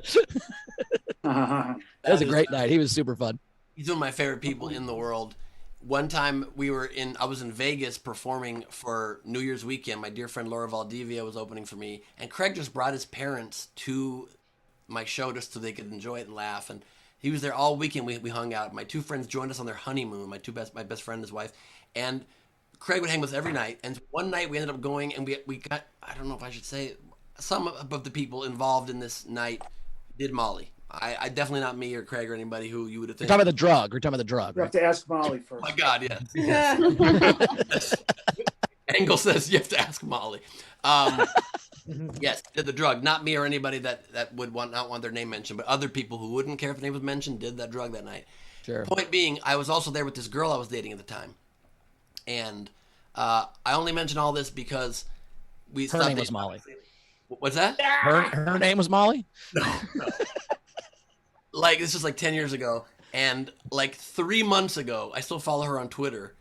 That was a great night. He was super fun. He's one of my favorite people in the world. One time I was in Vegas performing for New Year's weekend. My dear friend Laura Valdivia was opening for me, and Craig just brought his parents to my show just so they could enjoy it and laugh. And he was there all weekend. We hung out. My two friends joined us on their honeymoon. My best friend and his wife, and Craig would hang with us every night. And one night we ended up going, and we got, I don't know if I should say, some of the people involved in this night did Molly. I definitely not me or Craig or anybody who you would have. We're talking about the drug. We're talking about the drug. You have to ask Molly first. Oh my God, yes. Engel says you have to ask Molly. Yes, did the drug. Not me or anybody that would not want their name mentioned, but other people who wouldn't care if their name was mentioned did that drug that night. Sure. Point being, I was also there with this girl I was dating at the time, and I only mention all this because her name was Molly. What's that? Her name was Molly? No. Like, this was like 10 years ago, and like 3 months ago, I still follow her on Twitter,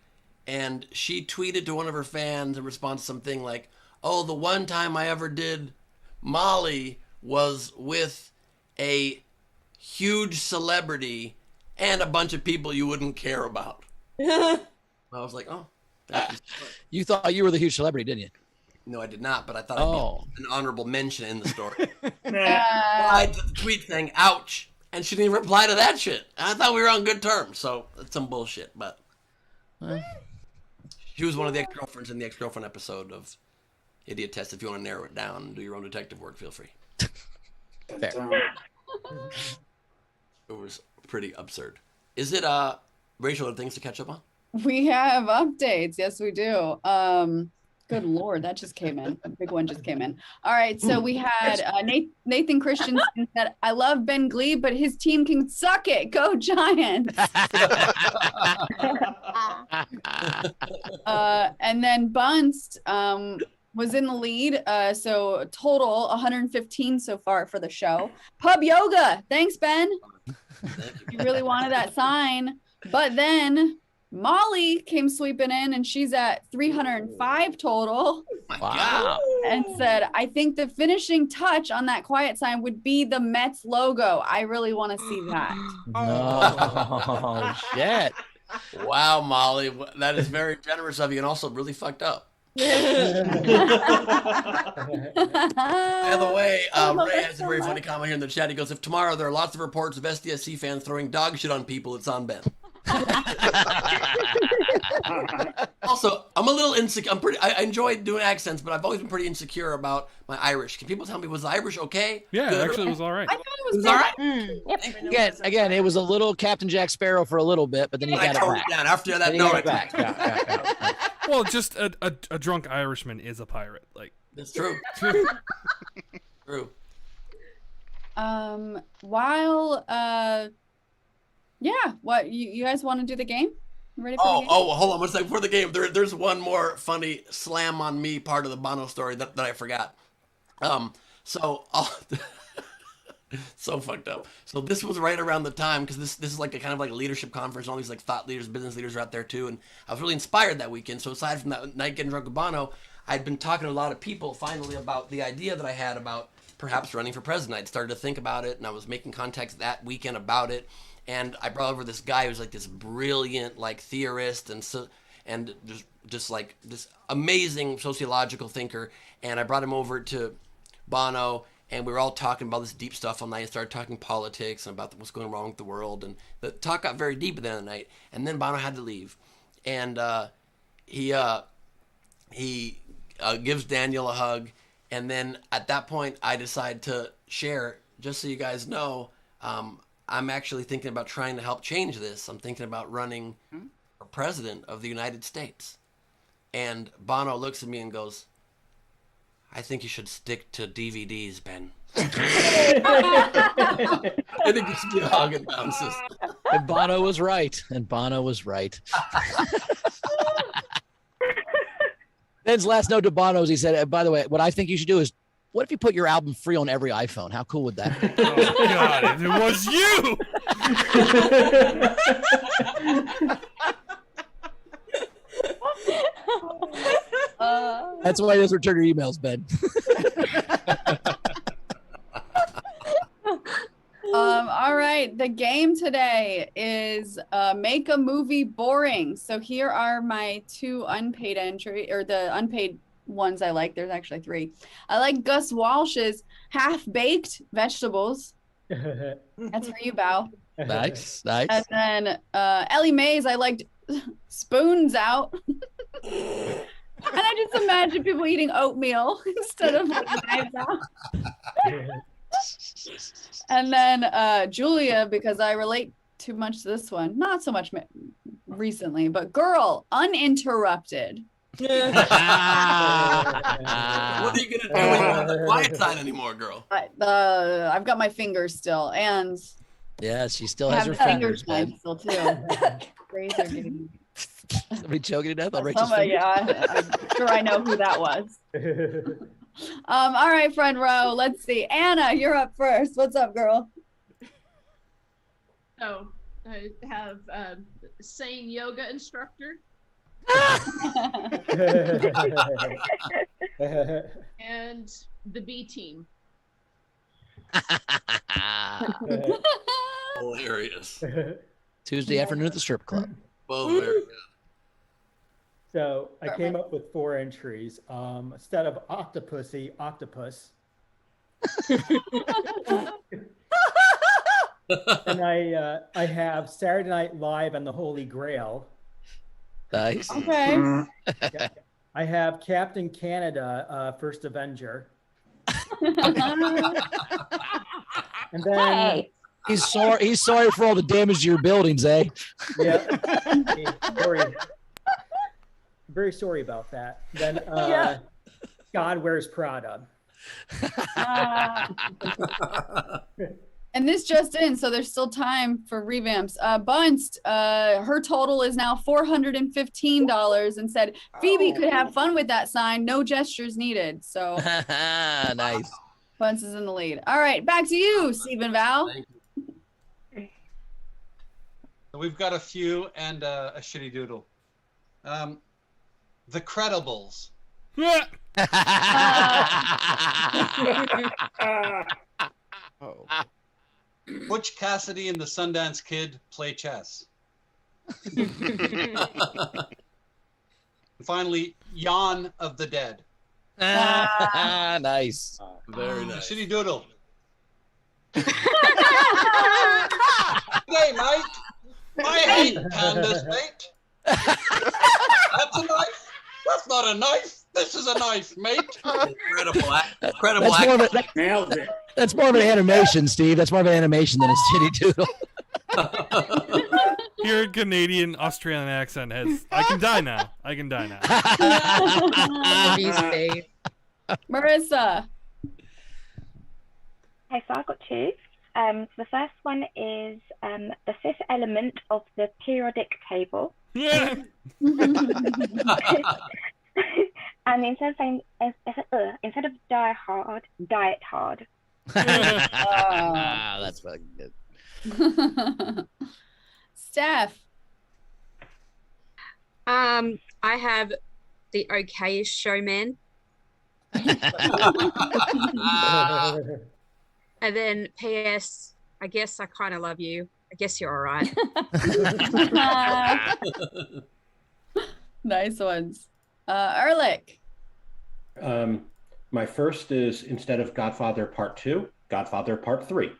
and she tweeted to one of her fans in response to something like, "Oh, the one time I ever did Molly was with a huge celebrity and a bunch of people you wouldn't care about." I was like, "Oh." You thought you were the huge celebrity, didn't you? No, I did not, but I thought I'd be an honorable mention in the story. I did the tweet saying, "Ouch." And she didn't even reply to that shit. I thought we were on good terms, so that's some bullshit. But she was one of the ex-girlfriends in the ex-girlfriend episode of Idiot Test. If you want to narrow it down and do your own detective work, feel free. Fair. It was pretty absurd. Is it Rachel, other things to catch up on? We have updates. Yes, we do. Good Lord, that just came in. A big one just came in. All right, so we had Nathan Christensen said, "I love Ben Gleib, but his team can suck it. Go Giants." And then Bunst was in the lead. So total 115 so far for the show. Pub Yoga. Thanks, Ben. You really wanted that sign. But then Molly came sweeping in, and she's at 305 total. Wow. And said, "I think the finishing touch on that quiet sign would be the Mets logo. I really want to see that." Oh, shit. Wow, Molly. That is very generous of you and also really fucked up. By the way, Ray has a very funny comment here in the chat. He goes, "If tomorrow there are lots of reports of SDSC fans throwing dog shit on people, it's on Ben." Also, I'm a little insecure. I enjoy doing accents, but I've always been pretty insecure about my Irish. Can people tell me, was the Irish okay? Yeah, Good? actually, it was all right. I thought it was all right. Again, it was a little Captain Jack Sparrow for a little bit, but then he got it back. Down. After that, Then he no, got it back. Yeah. Well, just a drunk Irishman is a pirate. Like, that's true. True. What you guys want to do the game? Ready for the game? Hold on one second. Before the game, there's one more funny slam on me part of the Bono story that I forgot. So So fucked up. So this was right around the time, because this is like a kind of like a leadership conference. All these like thought leaders, business leaders are out there too, and I was really inspired that weekend. So aside from that night getting drunk with Bono, I'd been talking to a lot of people finally about the idea that I had about perhaps running for president. I'd started to think about it, and I was making contacts that weekend about it. And I brought over this guy who's like this brilliant like theorist and just like this amazing sociological thinker. And I brought him over to Bono, and we were all talking about this deep stuff all night. I started talking politics and about what's going wrong with the world, and the talk got very deep at the end of the night. And then Bono had to leave, and he gives Daniel a hug, and then at that point I decide to share, just so you guys know, I'm actually thinking about trying to help change this. I'm thinking about running for president of the United States. And Bono looks at me and goes, I think you should stick to DVDs, Ben. I think you should be a hug and bounces. And Bono was right. And Bono was right. Ben's last note to Bono is he said, by the way, what I think you should do is, what if you put your album free on every iPhone? How cool would that be? Oh, God, if it was you! That's why he doesn't return your emails, Ben. All right. The game today is make a movie boring. So here are my 2 unpaid entry, or the unpaid ones I like. There's actually 3. I like Gus Walsh's half-baked vegetables. That's for you, Bao. Nice, nice. And then Ellie Mae's, I liked spoons out. And I just imagine people eating oatmeal instead of like knives out. And then Julia, because I relate too much to this one. Not so much recently, but Girl, Uninterrupted. What are you gonna do when you're on the quiet side anymore, girl? I've got my fingers still, and yeah, she still has her fingers fingers, still too. Razor getting somebody choking to death on Rachel's somebody, fingers. yeah, I'm sure I know who that was. All right, front row. Let's see. Anna, you're up first. What's up, girl? Oh, I have sane yoga instructor. And the B team. Hilarious. Tuesday afternoon at the strip club. Well, very good. So I came up with 4 entries. Instead of octopussy, octopus. And I have Saturday Night Live and the Holy Grail. Nice. Okay. Yeah. I have Captain Canada, First Avenger. And then he's sorry for all the damage to your buildings, eh? Yeah. Sorry. Very sorry about that. Then God Wears Prada. And this just in, so there's still time for revamps. Bunst, her total is now $415 and said Phoebe could have fun with that sign, no gestures needed. So nice. Bunst is in the lead. All right, back to you, Stephen Val. We've got a few and a shitty doodle. The Credibles. Oh. Butch Cassidy and the Sundance Kid play chess. Finally, Yawn of the Dead. Nice. Very nice. Shitty doodle. Hey, mate. I hate pandas, mate. That's a knife. That's not a knife. This is a knife, mate. Incredible Nailed it. That's more of an animation, Steve. That's more of an animation than a shitty doodle. Your Canadian Australian accent has. I can die now. I can die now. Marissa. Okay, so I've got 2. The first one is the 5th element of the periodic table. Yeah. And instead of saying instead of diet hard, That's fucking good. Steph. I have the okayish showman. And then P.S. I guess I kind of love you. I guess you're all right. Nice ones. Ehrlich. My first is, instead of Godfather Part 2, Godfather Part 3.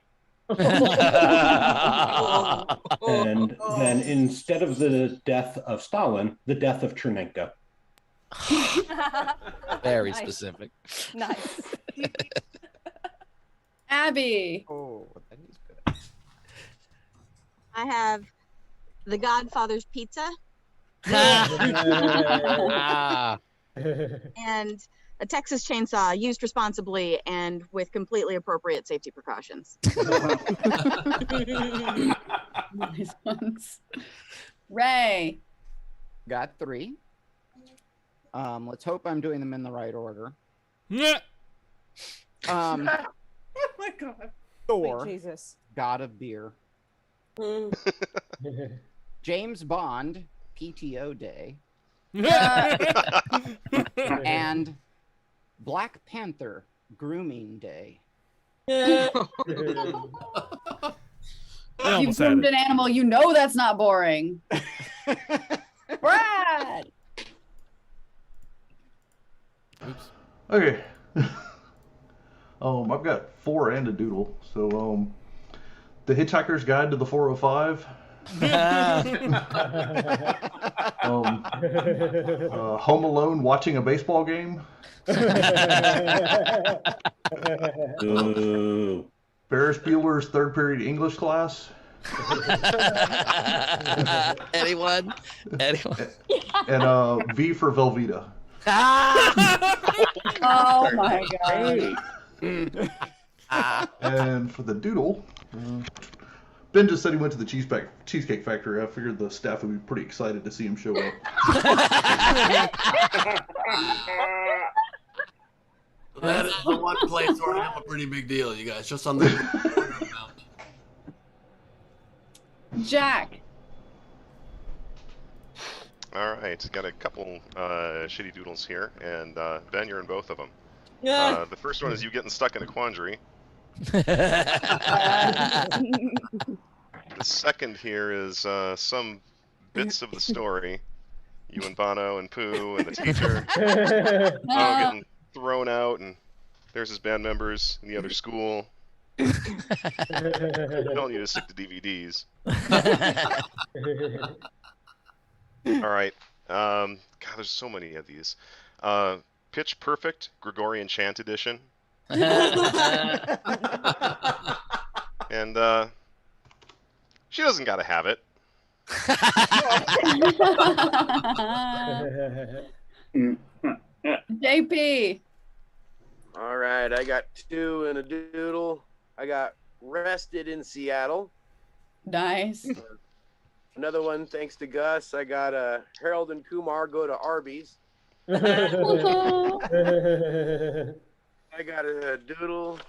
And then instead of the death of Stalin, the death of Chernenko. Very Nice. specific. Nice. Abby. Oh, that is good. I have The Godfather's Pizza and a Texas chainsaw used responsibly and with completely appropriate safety precautions. Nice ones. Ray. Got 3. Let's hope I'm doing them in the right order. Yeah. Oh my God. Thor, Jesus. God of Beer. James Bond, PTO Day. And Black Panther, Grooming Day. You've almost had groomed it. an animal, you know that's not boring. Brad. Okay. I've got 4 and a doodle. So, The Hitchhiker's Guide to the 405. Home Alone watching a baseball game. Ooh. Ferris Bueller's third period English class. Anyone? And V for Velveeta. Oh my God. And for the doodle, Ben just said he went to the Cheesecake Factory. I figured the staff would be pretty excited to see him show up. That is the one place where I have a pretty big deal, you guys. Just on the amount. Jack. All right, got a couple shitty doodles here, and Ben, you're in both of them. Yeah. The first one is you getting stuck in a quandary. The second here is some bits of the story. You and Bono and Pooh and the teacher. Bono getting thrown out, and there's his band members in the other school. You don't need to stick to DVDs. All right. God, there's so many of these. Pitch Perfect, Gregorian Chant Edition. And she doesn't gotta have it. JP. All right, I got 2 and a doodle. I got Rested in Seattle. Nice. Another one, thanks to Gus. I got Harold and Kumar Go to Arby's. I got a doodle.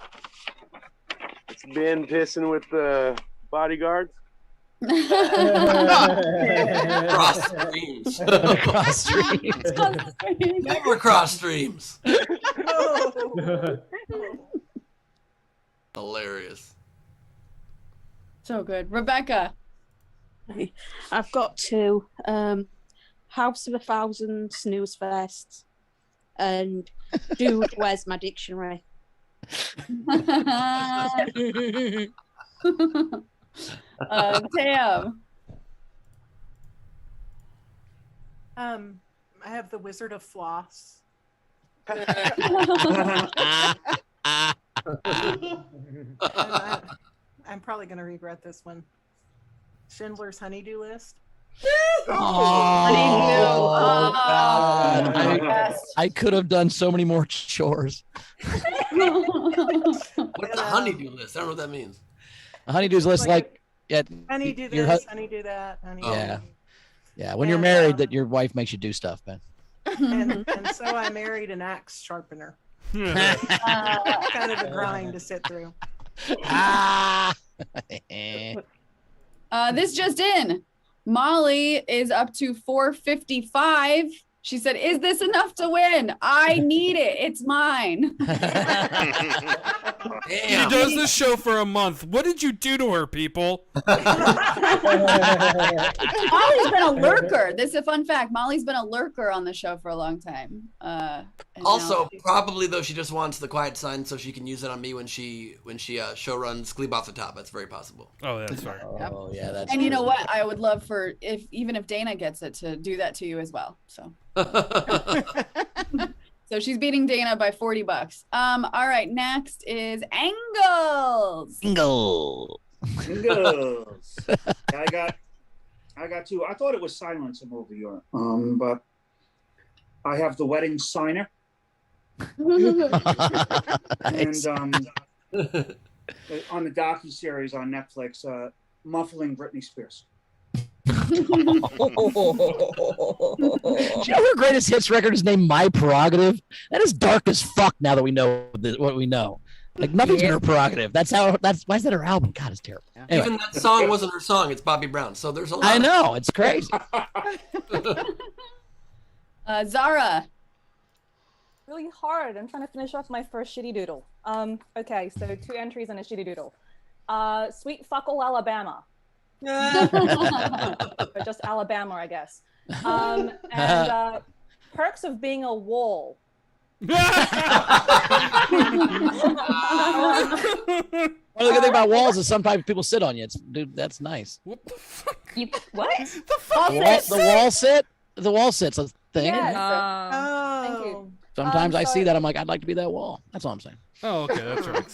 It's been pissing with the bodyguards. Cross streams. Cross streams. Never cross streams. Hilarious. So good. Rebecca. I've got 2. House of 1,000 Snooze Fests and Dude, Where's My Dictionary? Tam. I have The Wizard of Floss. I'm probably going to regret this one. Schindler's Honeydew List. I could have done so many more chores. What's the honeydew list? I don't know what that means. A honeydews list, like, Honeydew your this, honeydew that. Yeah. When you're married, that your wife makes you do stuff, Ben. And so I married an axe sharpener. Kind of a grind to sit through. This just in. Molly is up to 455. She said, "Is this enough to win? I need it. It's mine." She does this show for a month. What did you do to her, people? Molly's been a lurker. This is a fun fact. Molly's been a lurker on the show for a long time. Also, probably though, she just wants the quiet sign so she can use it on me when she show runs Gleib off the top. That's very possible. Oh, that's fair. Oh, yeah, that's. And you know what? I would love for even if Dana gets it to do that to you as well. So. So she's beating Dana by $40. All right, next is Angles. Angles. I got two. I thought it was Silence a movie, but I have The Wedding Signer. And on the docuseries on Netflix, Muffling Britney Spears. Do you know her greatest hits record is named My Prerogative? That is dark as fuck now that we know what we know. Like nothing's been her prerogative. Why is that her album? God, it's terrible. Anyway. Even that song wasn't her song. It's Bobby Brown. So there's a lot. I know, it's crazy. Zara. Really hard. I'm trying to finish off my first shitty doodle. Okay, so 2 entries and a shitty doodle. Sweet Fuckle, Alabama. Or just Alabama, I guess. And Perks of Being a Wall. One of the good thing about walls is sometimes people sit on you. Dude, that's nice. What the fuck? What? The wall sit? The wall sit's a thing. Yes. Thank you. Sometimes I see that. I'm like, I'd like to be that wall. That's all I'm saying. Oh, okay, that's right.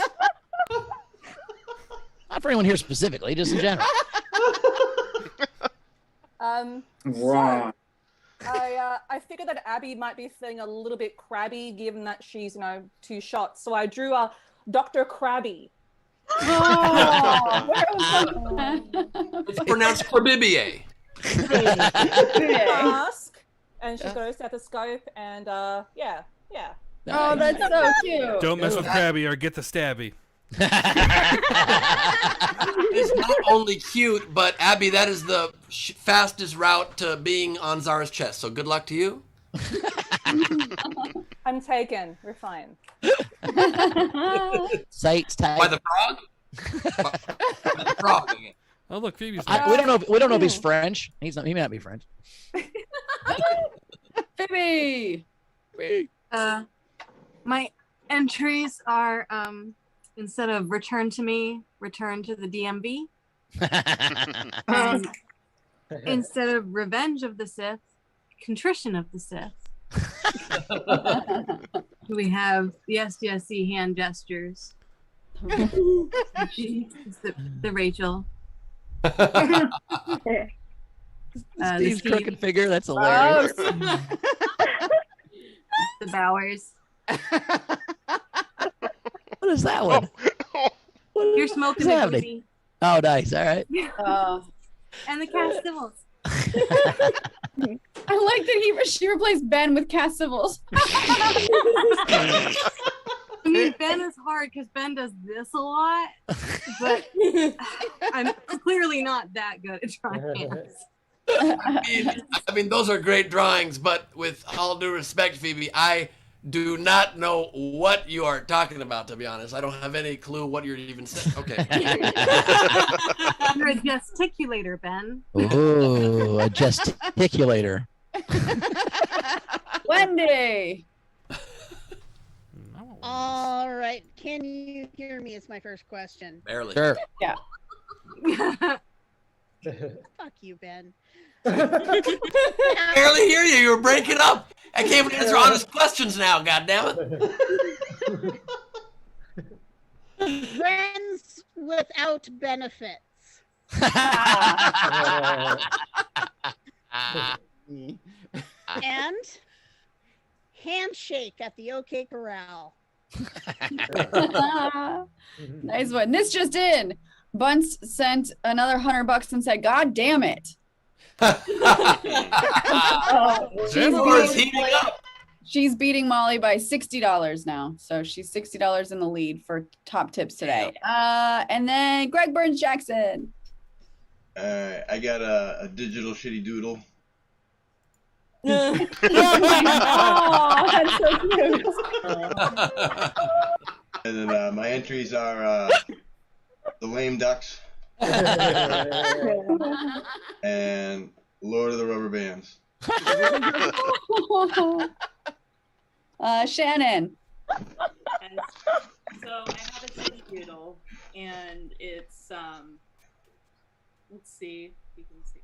Not for anyone here specifically, just in general. Right. I figured that Abby might be feeling a little bit crabby given that she's 2 shots. So I drew a Dr. Krabby. It's pronounced Corbibier. Mask, and she's got a stethoscope, and yeah. Oh, that's so cute. Don't mess with Krabby or get the stabby. It's not only cute, but Abby, that is the fastest route to being on Zara's chest. So good luck to you. I'm taken. We're fine. Sights tight. By the frog? By the frog again. Oh look, Phoebe's. We don't know if he's French. He may not be French. Phoebe. My entries are instead of return to me, return to the DMV. Instead of revenge of the Sith, contrition of the Sith. We have the SDSC hand gestures. The Rachel. Steve's crooked figure. That's hilarious. The Bowers. What is that one? You're smoking What's the happening? booty. Oh, nice. All right. And the Cass Civils. I like that she replaced Ben with Cass Civils. I mean, Ben is hard because Ben does this a lot, but I'm clearly not that good at drawing hands. I mean, those are great drawings, but with all due respect, Phoebe, I do not know what you are talking about, to be honest. I don't have any clue what you're even saying. Okay. You're a gesticulator, Ben. Ooh, a gesticulator. Wendy. All right. Can you hear me? Is my first question. Barely. Sure. Yeah. Fuck you, Ben. I barely hear you. You were breaking up. I can't even answer honest questions now. God damn it. Friends without benefits. And handshake at the OK Corral. Nice one. This just in. Bunce sent another $100 and said, "God damn it." She's heating up. She's beating Molly by $60 now. So she's $60 in the lead for top tips today. And then Greg Burns Jackson. I got a digital shitty doodle. Oh, that's so cute. And then my entries are the lame ducks and Lord of the Rubber Bands. Shannon. So I have a shitty doodle, and it's let's see if you can see.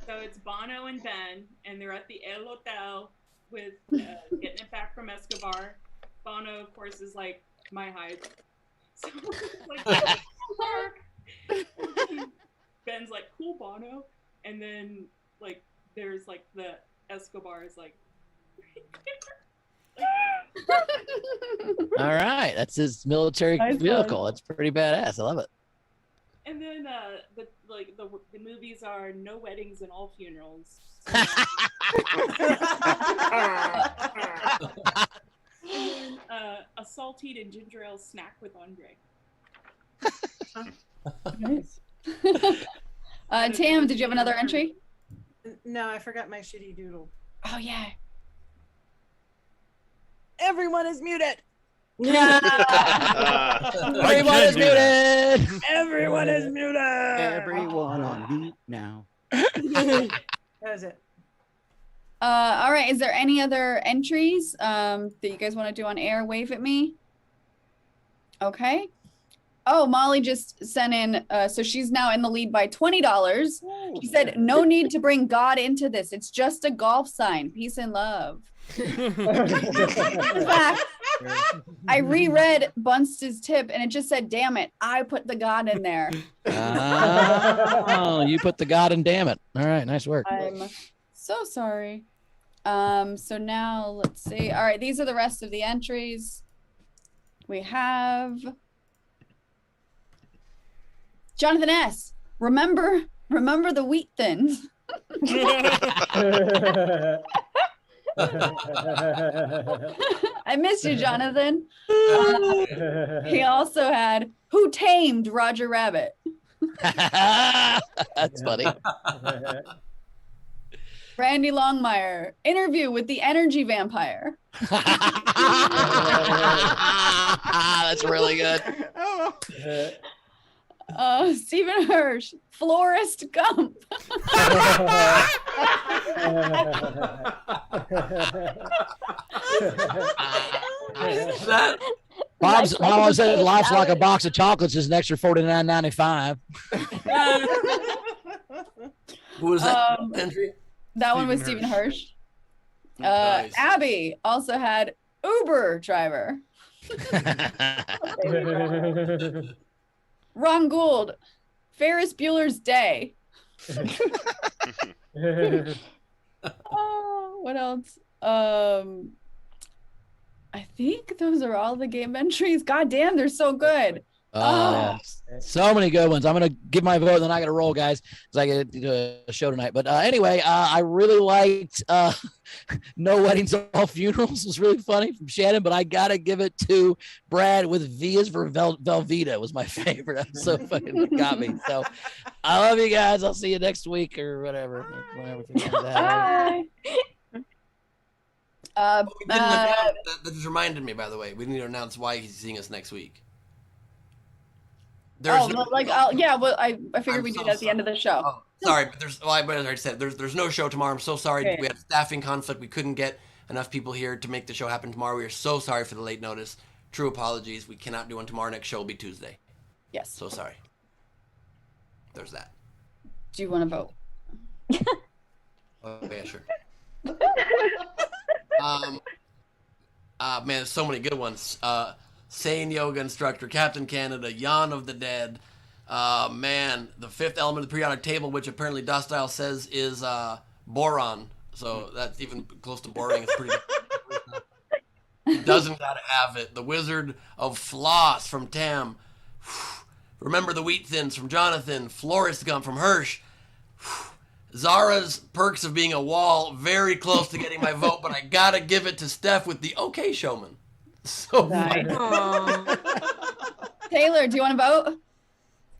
So it's Bono and Ben, and they're at the El Hotel with getting it back from Escobar. Bono, of course, is like my height. So it's like, Ben's like, cool, Bono. And then, like, there's like the Escobar is like, All right, that's his military Nice vehicle. one. That's pretty badass. I love it. and then the movies are No Weddings and All Funerals. And then a saltine and ginger ale snack with Andre. Nice. Tam, did you have another entry? No, I forgot my shitty doodle. Oh yeah. Everyone is muted. Everyone is muted. Everyone is muted. Everyone on mute now. That was it. All right. Is there any other entries that you guys want to do on air? Wave at me. Okay. Oh, Molly just sent in. So she's now in the lead by $20. She said, "No need to bring God into this. It's just a golf sign. Peace and love." In fact, I reread Bunst's tip and it just said, "Damn it, I put the God in there." Oh, you put the God in, damn it. All right, nice work. I'm so sorry. So now let's see. All right, these are the rest of the entries. We have Jonathan S. Remember the wheat thins. I missed you, Jonathan. He also had Who Tamed Roger Rabbit? That's funny. Randy Longmire, Interview with the Energy Vampire. That's really good. Stephen Hirsch, Florist Gump. Bob's mom said life's like a box of chocolates is an extra $49.95. Who was that entry? That one was Stephen Stephen Hirsch. Nice. Abby also had Uber driver. Ron Gould, Ferris Bueller's Day. Oh, what else? I think those are all the game entries. God damn, they're so good. So many good ones. I'm gonna give my vote, and then I gotta roll, guys, because I got to do a show tonight. But anyway, I really liked No Weddings, All Funerals. It was really funny from Shannon, but I gotta give it to Brad with V is for Velveeta. Was my favorite. That was so fucking got me. So I love you guys. I'll see you next week or whatever. Bye. That just reminded me, by the way, we need to announce why he's seeing us next week. Yeah, well, I figured we'd do that at the end of the show. Oh, sorry, but I already said there's no show tomorrow. I'm so sorry. Okay. We had a staffing conflict. We couldn't get enough people here to make the show happen tomorrow. We are so sorry for the late notice. True apologies. We cannot do one tomorrow. Next show will be Tuesday. Yes. So sorry. There's that. Do you want to vote? Oh yeah, sure. Man, there's so many good ones. Sane yoga instructor, Captain Canada, Yawn of the Dead. Man, the fifth element of the periodic table, which apparently Dostile says is boron. So that's even close to boring. It's pretty. Doesn't gotta have it. The Wizard of Floss from Tam. Remember the Wheat Thins from Jonathan. Florist Gump from Hirsch. Zara's Perks of Being a Wall, very close to getting my vote, but I gotta give it to Steph with the OK Showman. So Nice. fun. Taylor, do you want to vote?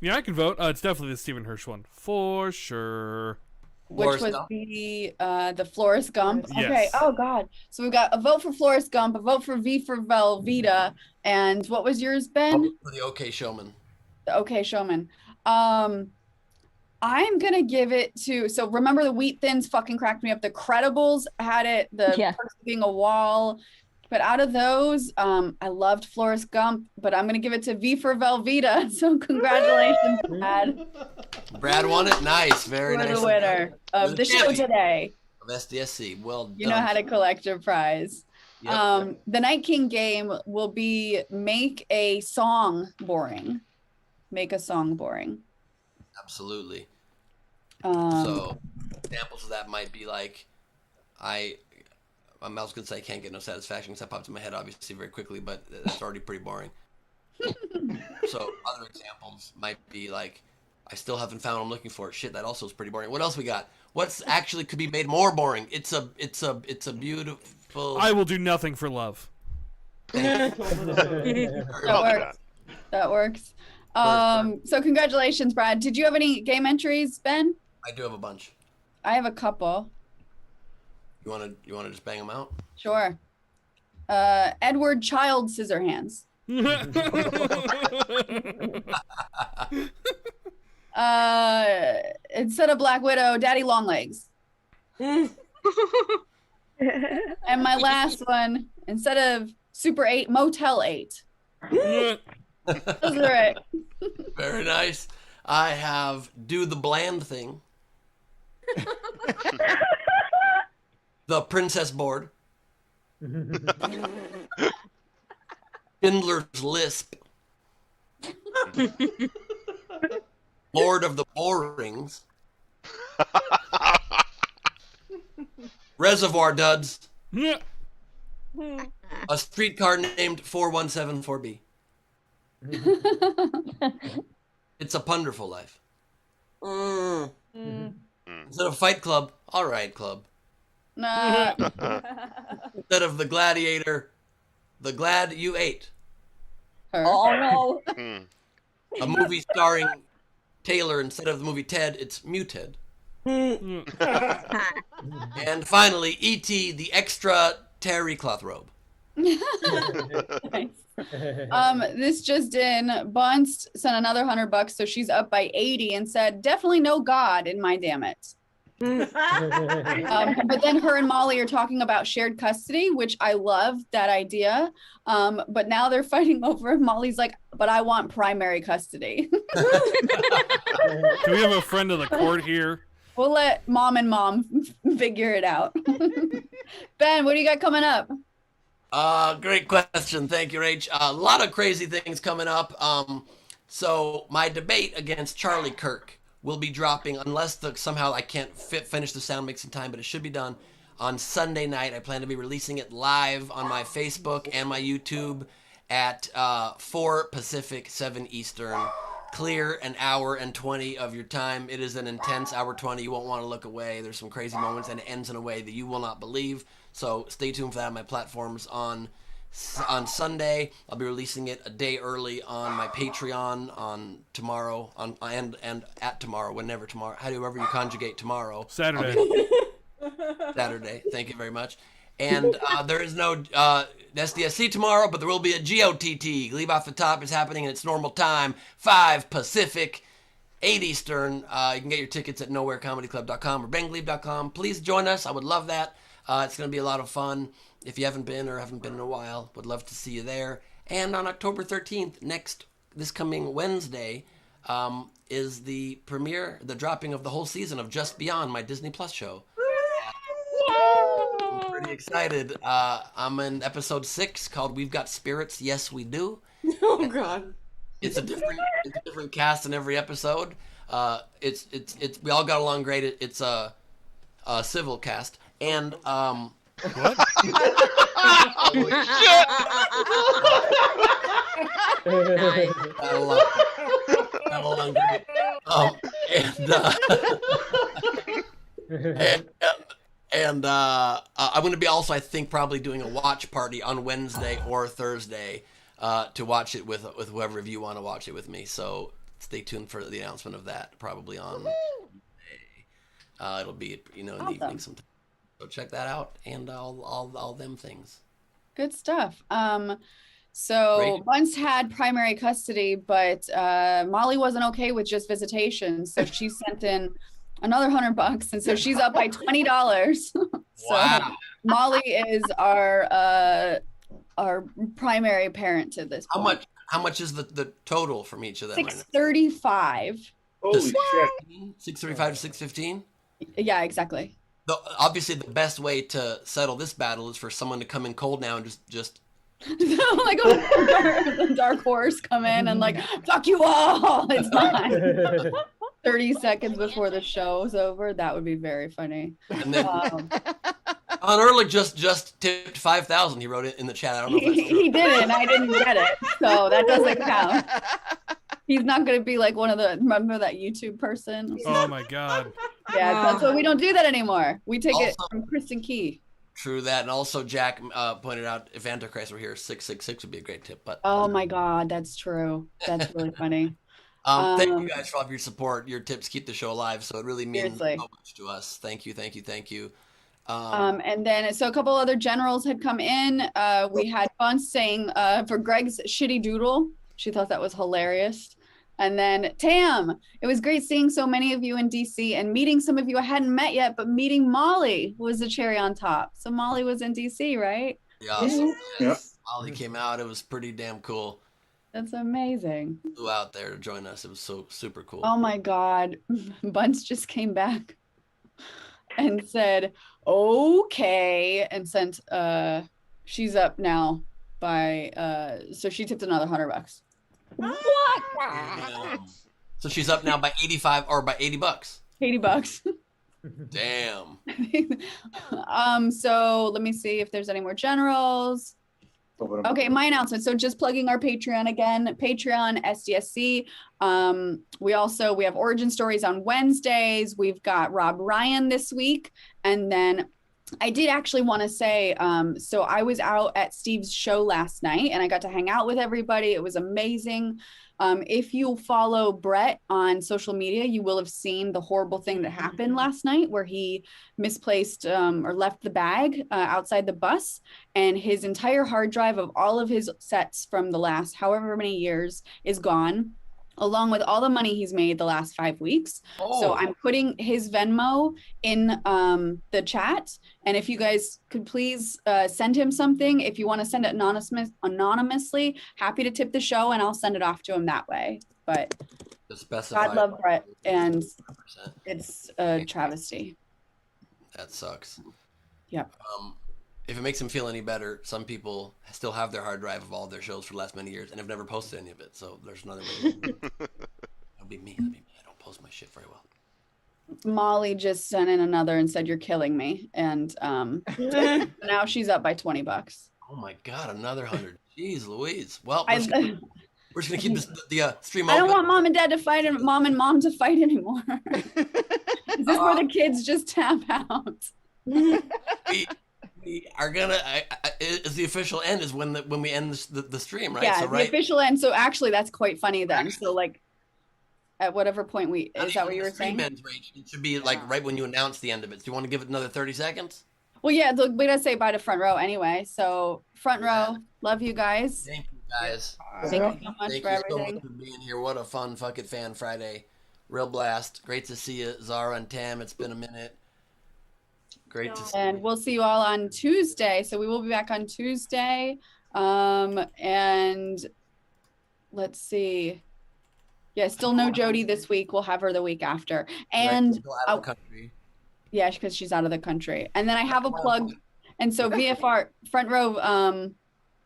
Yeah, I can vote. It's definitely the Stephen Hirsch one for sure. Which was the Forrest Gump. Yes. Okay. Oh God. So we've got a vote for Forrest Gump, a vote for V for Velveeta, and what was yours, Ben? For the OK Showman. The OK Showman. I'm gonna give it to. So remember, the Wheat Thins fucking cracked me up. The Credibles had it. The Perks of Being a Wall. But out of those, I loved Forrest Gump, but I'm gonna give it to V for Velveeta. So congratulations, Brad. Brad won it. Nice. Very You're nice. the winner of the show today. Of SDSC. Well done. You know how to collect your prize. Yep. The Night King game will be make a song boring. Make a song boring. Absolutely. So examples of that might be like, I was gonna say I can't get no satisfaction because that popped in my head obviously very quickly, but that's already pretty boring. So other examples might be like, I still haven't found what I'm looking for. Shit, that also is pretty boring. What else we got? What's actually could be made more boring? It's a beautiful. I will do nothing for love. That works. That works. So congratulations, Brad. Did you have any game entries, Ben? I do have a bunch. I have a couple. You wanna just bang them out? Sure. Edward Child Scissorhands. Instead of Black Widow, Daddy Longlegs. And my last one, instead of Super 8, Motel 8. Those are it. Very nice. I have Do the Bland Thing. The Princess Board. Schindler's Lisp. Lord of the Borings. Reservoir Duds. A Streetcar Named 4174B. It's a Punderful Life. Instead of Fight Club, All Right Club. Nah. Instead of The Gladiator, The Glad You Ate. Oh no. A movie starring Taylor instead of the movie Ted, it's Muted. And finally, E.T. the Extra Terry Cloth Robe. Nice. This just in, Bunst sent another $100, so she's up by 80 and said, definitely no God in my damn it. But then her and Molly are talking about shared custody, which I love that idea. But now they're fighting over, Molly's like, but I want primary custody. Do we have a friend of the court here? We'll let mom figure it out. Ben, what do you got coming up? Great question. Thank you, Rach. A lot of crazy things coming up. So my debate against Charlie Kirk will be dropping, unless somehow I can't finish the sound mix in time, but it should be done on Sunday night. I plan to be releasing it live on my Facebook and my YouTube at 4 Pacific, 7 Eastern. Clear an hour and 20 of your time. It is an intense hour 20. You won't want to look away. There's some crazy moments, and it ends in a way that you will not believe. So stay tuned for that on my platforms on Sunday. I'll be releasing it a day early on my Patreon on tomorrow, and at tomorrow, whenever tomorrow, however you conjugate tomorrow. Saturday. Saturday. Thank you very much. And there is no SDSC tomorrow, but there will be a GOTT. Gleib Off the Top is happening in its normal time, 5 Pacific, 8 Eastern. You can get your tickets at nowherecomedyclub.com or bengleib.com. Please join us. I would love that. It's going to be a lot of fun. If you haven't been or haven't been in a while, would love to see you there. And on October 13th, this coming Wednesday, is the premiere, the dropping of the whole season of Just Beyond, my Disney Plus show. I'm pretty excited. I'm in episode 6 called We've Got Spirits, Yes We Do. Oh God. It's a different cast in every episode. It's we all got along great. It's a civil cast. And what? Holy shit! Got along great. And I'm going to be also, I think, probably doing a watch party on Wednesday or Thursday to watch it with whoever of you want to watch it with me. So stay tuned for the announcement of that, probably on Monday. It'll be, in the evening sometime. So check that out and all them things. Good stuff. So Bunce had primary custody, but Molly wasn't okay with just visitation, so she sent in another $100, and so she's up by $20. So Molly is our primary parent to this point. How much is the total from each of them? $635. Holy shit! $635 to $615. Yeah, exactly. Obviously, the best way to settle this battle is for someone to come in cold now and just like a dark horse come in and like fuck you all. It's fine. 30 seconds before the show's over. That would be very funny. And then Alan Ehrlich just tipped 5,000. He wrote it in the chat. I don't know. If he didn't. I didn't get it, so that doesn't count. He's not going to be like one of the, remember that YouTube person? Oh my God. Yeah, that's why we don't do that anymore. We take it from Kristen Key. True that. And also Jack pointed out if Antichrist were here, 666 would be a great tip. But oh my God, that's true. That's really funny. Thank you guys for all of your support. Your tips keep the show alive, so it really means so much to us. Thank you. And then so a couple other generals had come in. We had Bunce saying for Greg's shitty doodle, she thought that was hilarious. And then Tam, it was great seeing so many of you in DC and meeting some of you I hadn't met yet, but meeting Molly was the cherry on top. So Molly was in DC, right? Yeah, awesome. Yes. Molly came out. It was pretty damn cool. That's amazing. Flew out there to join us. It was so super cool. Oh my God. Bunce just came back and said, okay, and sent she's up now by so she tipped another $100. What? So she's up now by 85 or by $80. $80. Damn. So let me see if there's any more generals. Okay, my announcement. So just plugging our Patreon again, Patreon, SDSC. We have origin stories on Wednesdays. We've got Rob Ryan this week. And then I did actually want to say, so I was out at Steve's show last night and I got to hang out with everybody. It was amazing. If you follow Brett on social media, you will have seen the horrible thing that happened last night where he misplaced or left the bag outside the bus, and his entire hard drive of all of his sets from the last however many years is gone, along with all the money he's made the last 5 weeks. So I'm putting his Venmo in the chat. And if you guys could please send him something, if you want to send it anonymously, happy to tip the show and I'll send it off to him that way. But God love Brett, and 100%. It's a travesty. That sucks. Yep. If it makes him feel any better, some people still have their hard drive of all their shows for the last many years and have never posted any of it. So there's another way. That'll be me. I don't post my shit very well. Molly just sent in another and said, "You're killing me." And now she's up by $20. Oh my God, another 100. Jeez Louise. Well, we're just gonna keep the stream open. I don't want mom and dad to fight and mom to fight anymore. Is this where the kids just tap out? We are gonna. Is the official end is when we end the stream, right? Yeah, so, the official end. So actually, that's quite funny then. So like, at whatever point is that what you were saying? It should be like right when you announce the end of it. Do you want to give it another 30 seconds? Well, yeah, we gotta say bye to front row anyway. So front row, love you guys. Thank you guys. Thank you so much for everything. So much for being here. What a fun Fuck It Fan Friday. Real blast. Great to see you, Zara and Tam. It's been a minute. Great to see you. And we'll see you all on Tuesday. So we will be back on Tuesday. And let's see. Yeah, still no Jody this week. We'll have her the week after. And out of the country. Yeah, because she's out of the country. And then I have a plug. And so VFR front row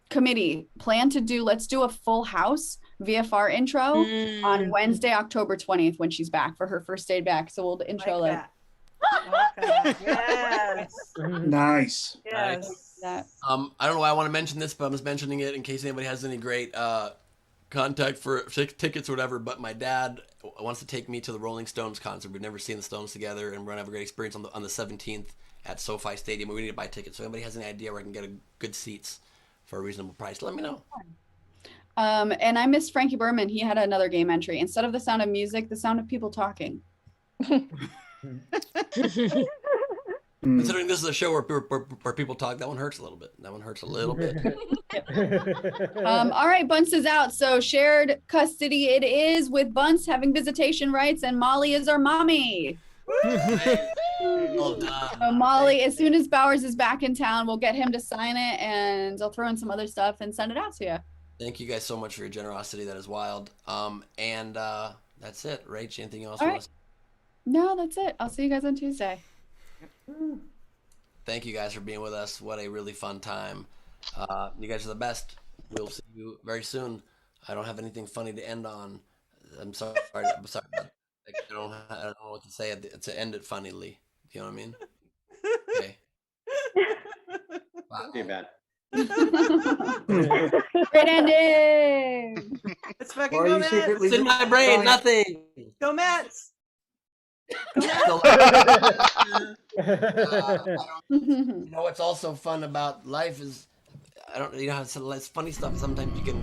committee plan to let's do a full house VFR intro on Wednesday, October 20th when she's back for her first day back. So we'll intro like Yes. Nice. Yes. I don't know why I want to mention this, but I'm just mentioning it in case anybody has any great contact for tickets or whatever, but my dad wants to take me to the Rolling Stones concert. We've never seen the Stones together, and we're gonna have a great experience on the 17th at SoFi Stadium. We need to buy tickets. So if anybody has any idea where I can get good seats for a reasonable price, let me know. And I missed Frankie Berman. He had another game entry. Instead of the sound of music, the sound of people talking. Considering this is a show where people talk, that one hurts a little bit. That one hurts a little bit. All right, Bunce is out. So shared custody it is, with Bunce having visitation rights, and Molly is our mommy. Well done. So Molly, as soon as Bowers is back in town, we'll get him to sign it, and I'll throw in some other stuff and send it out to you. Thank you guys so much for your generosity. That is wild. And that's it. Rach, anything else? All right. No, that's it. I'll see you guys on Tuesday. Thank you guys for being with us. What a really fun time. You guys are the best. We'll see you very soon. I don't have anything funny to end on. I'm sorry. I'm sorry. I don't know what to say to end it funnily. You know what I mean? Okay. Bye. Too bad. Great ending. Let's fucking go, Mets. It's in my brain. Nothing. Go Mets. You know what's also fun about life is, I don't, you know, it's funny stuff. Sometimes you can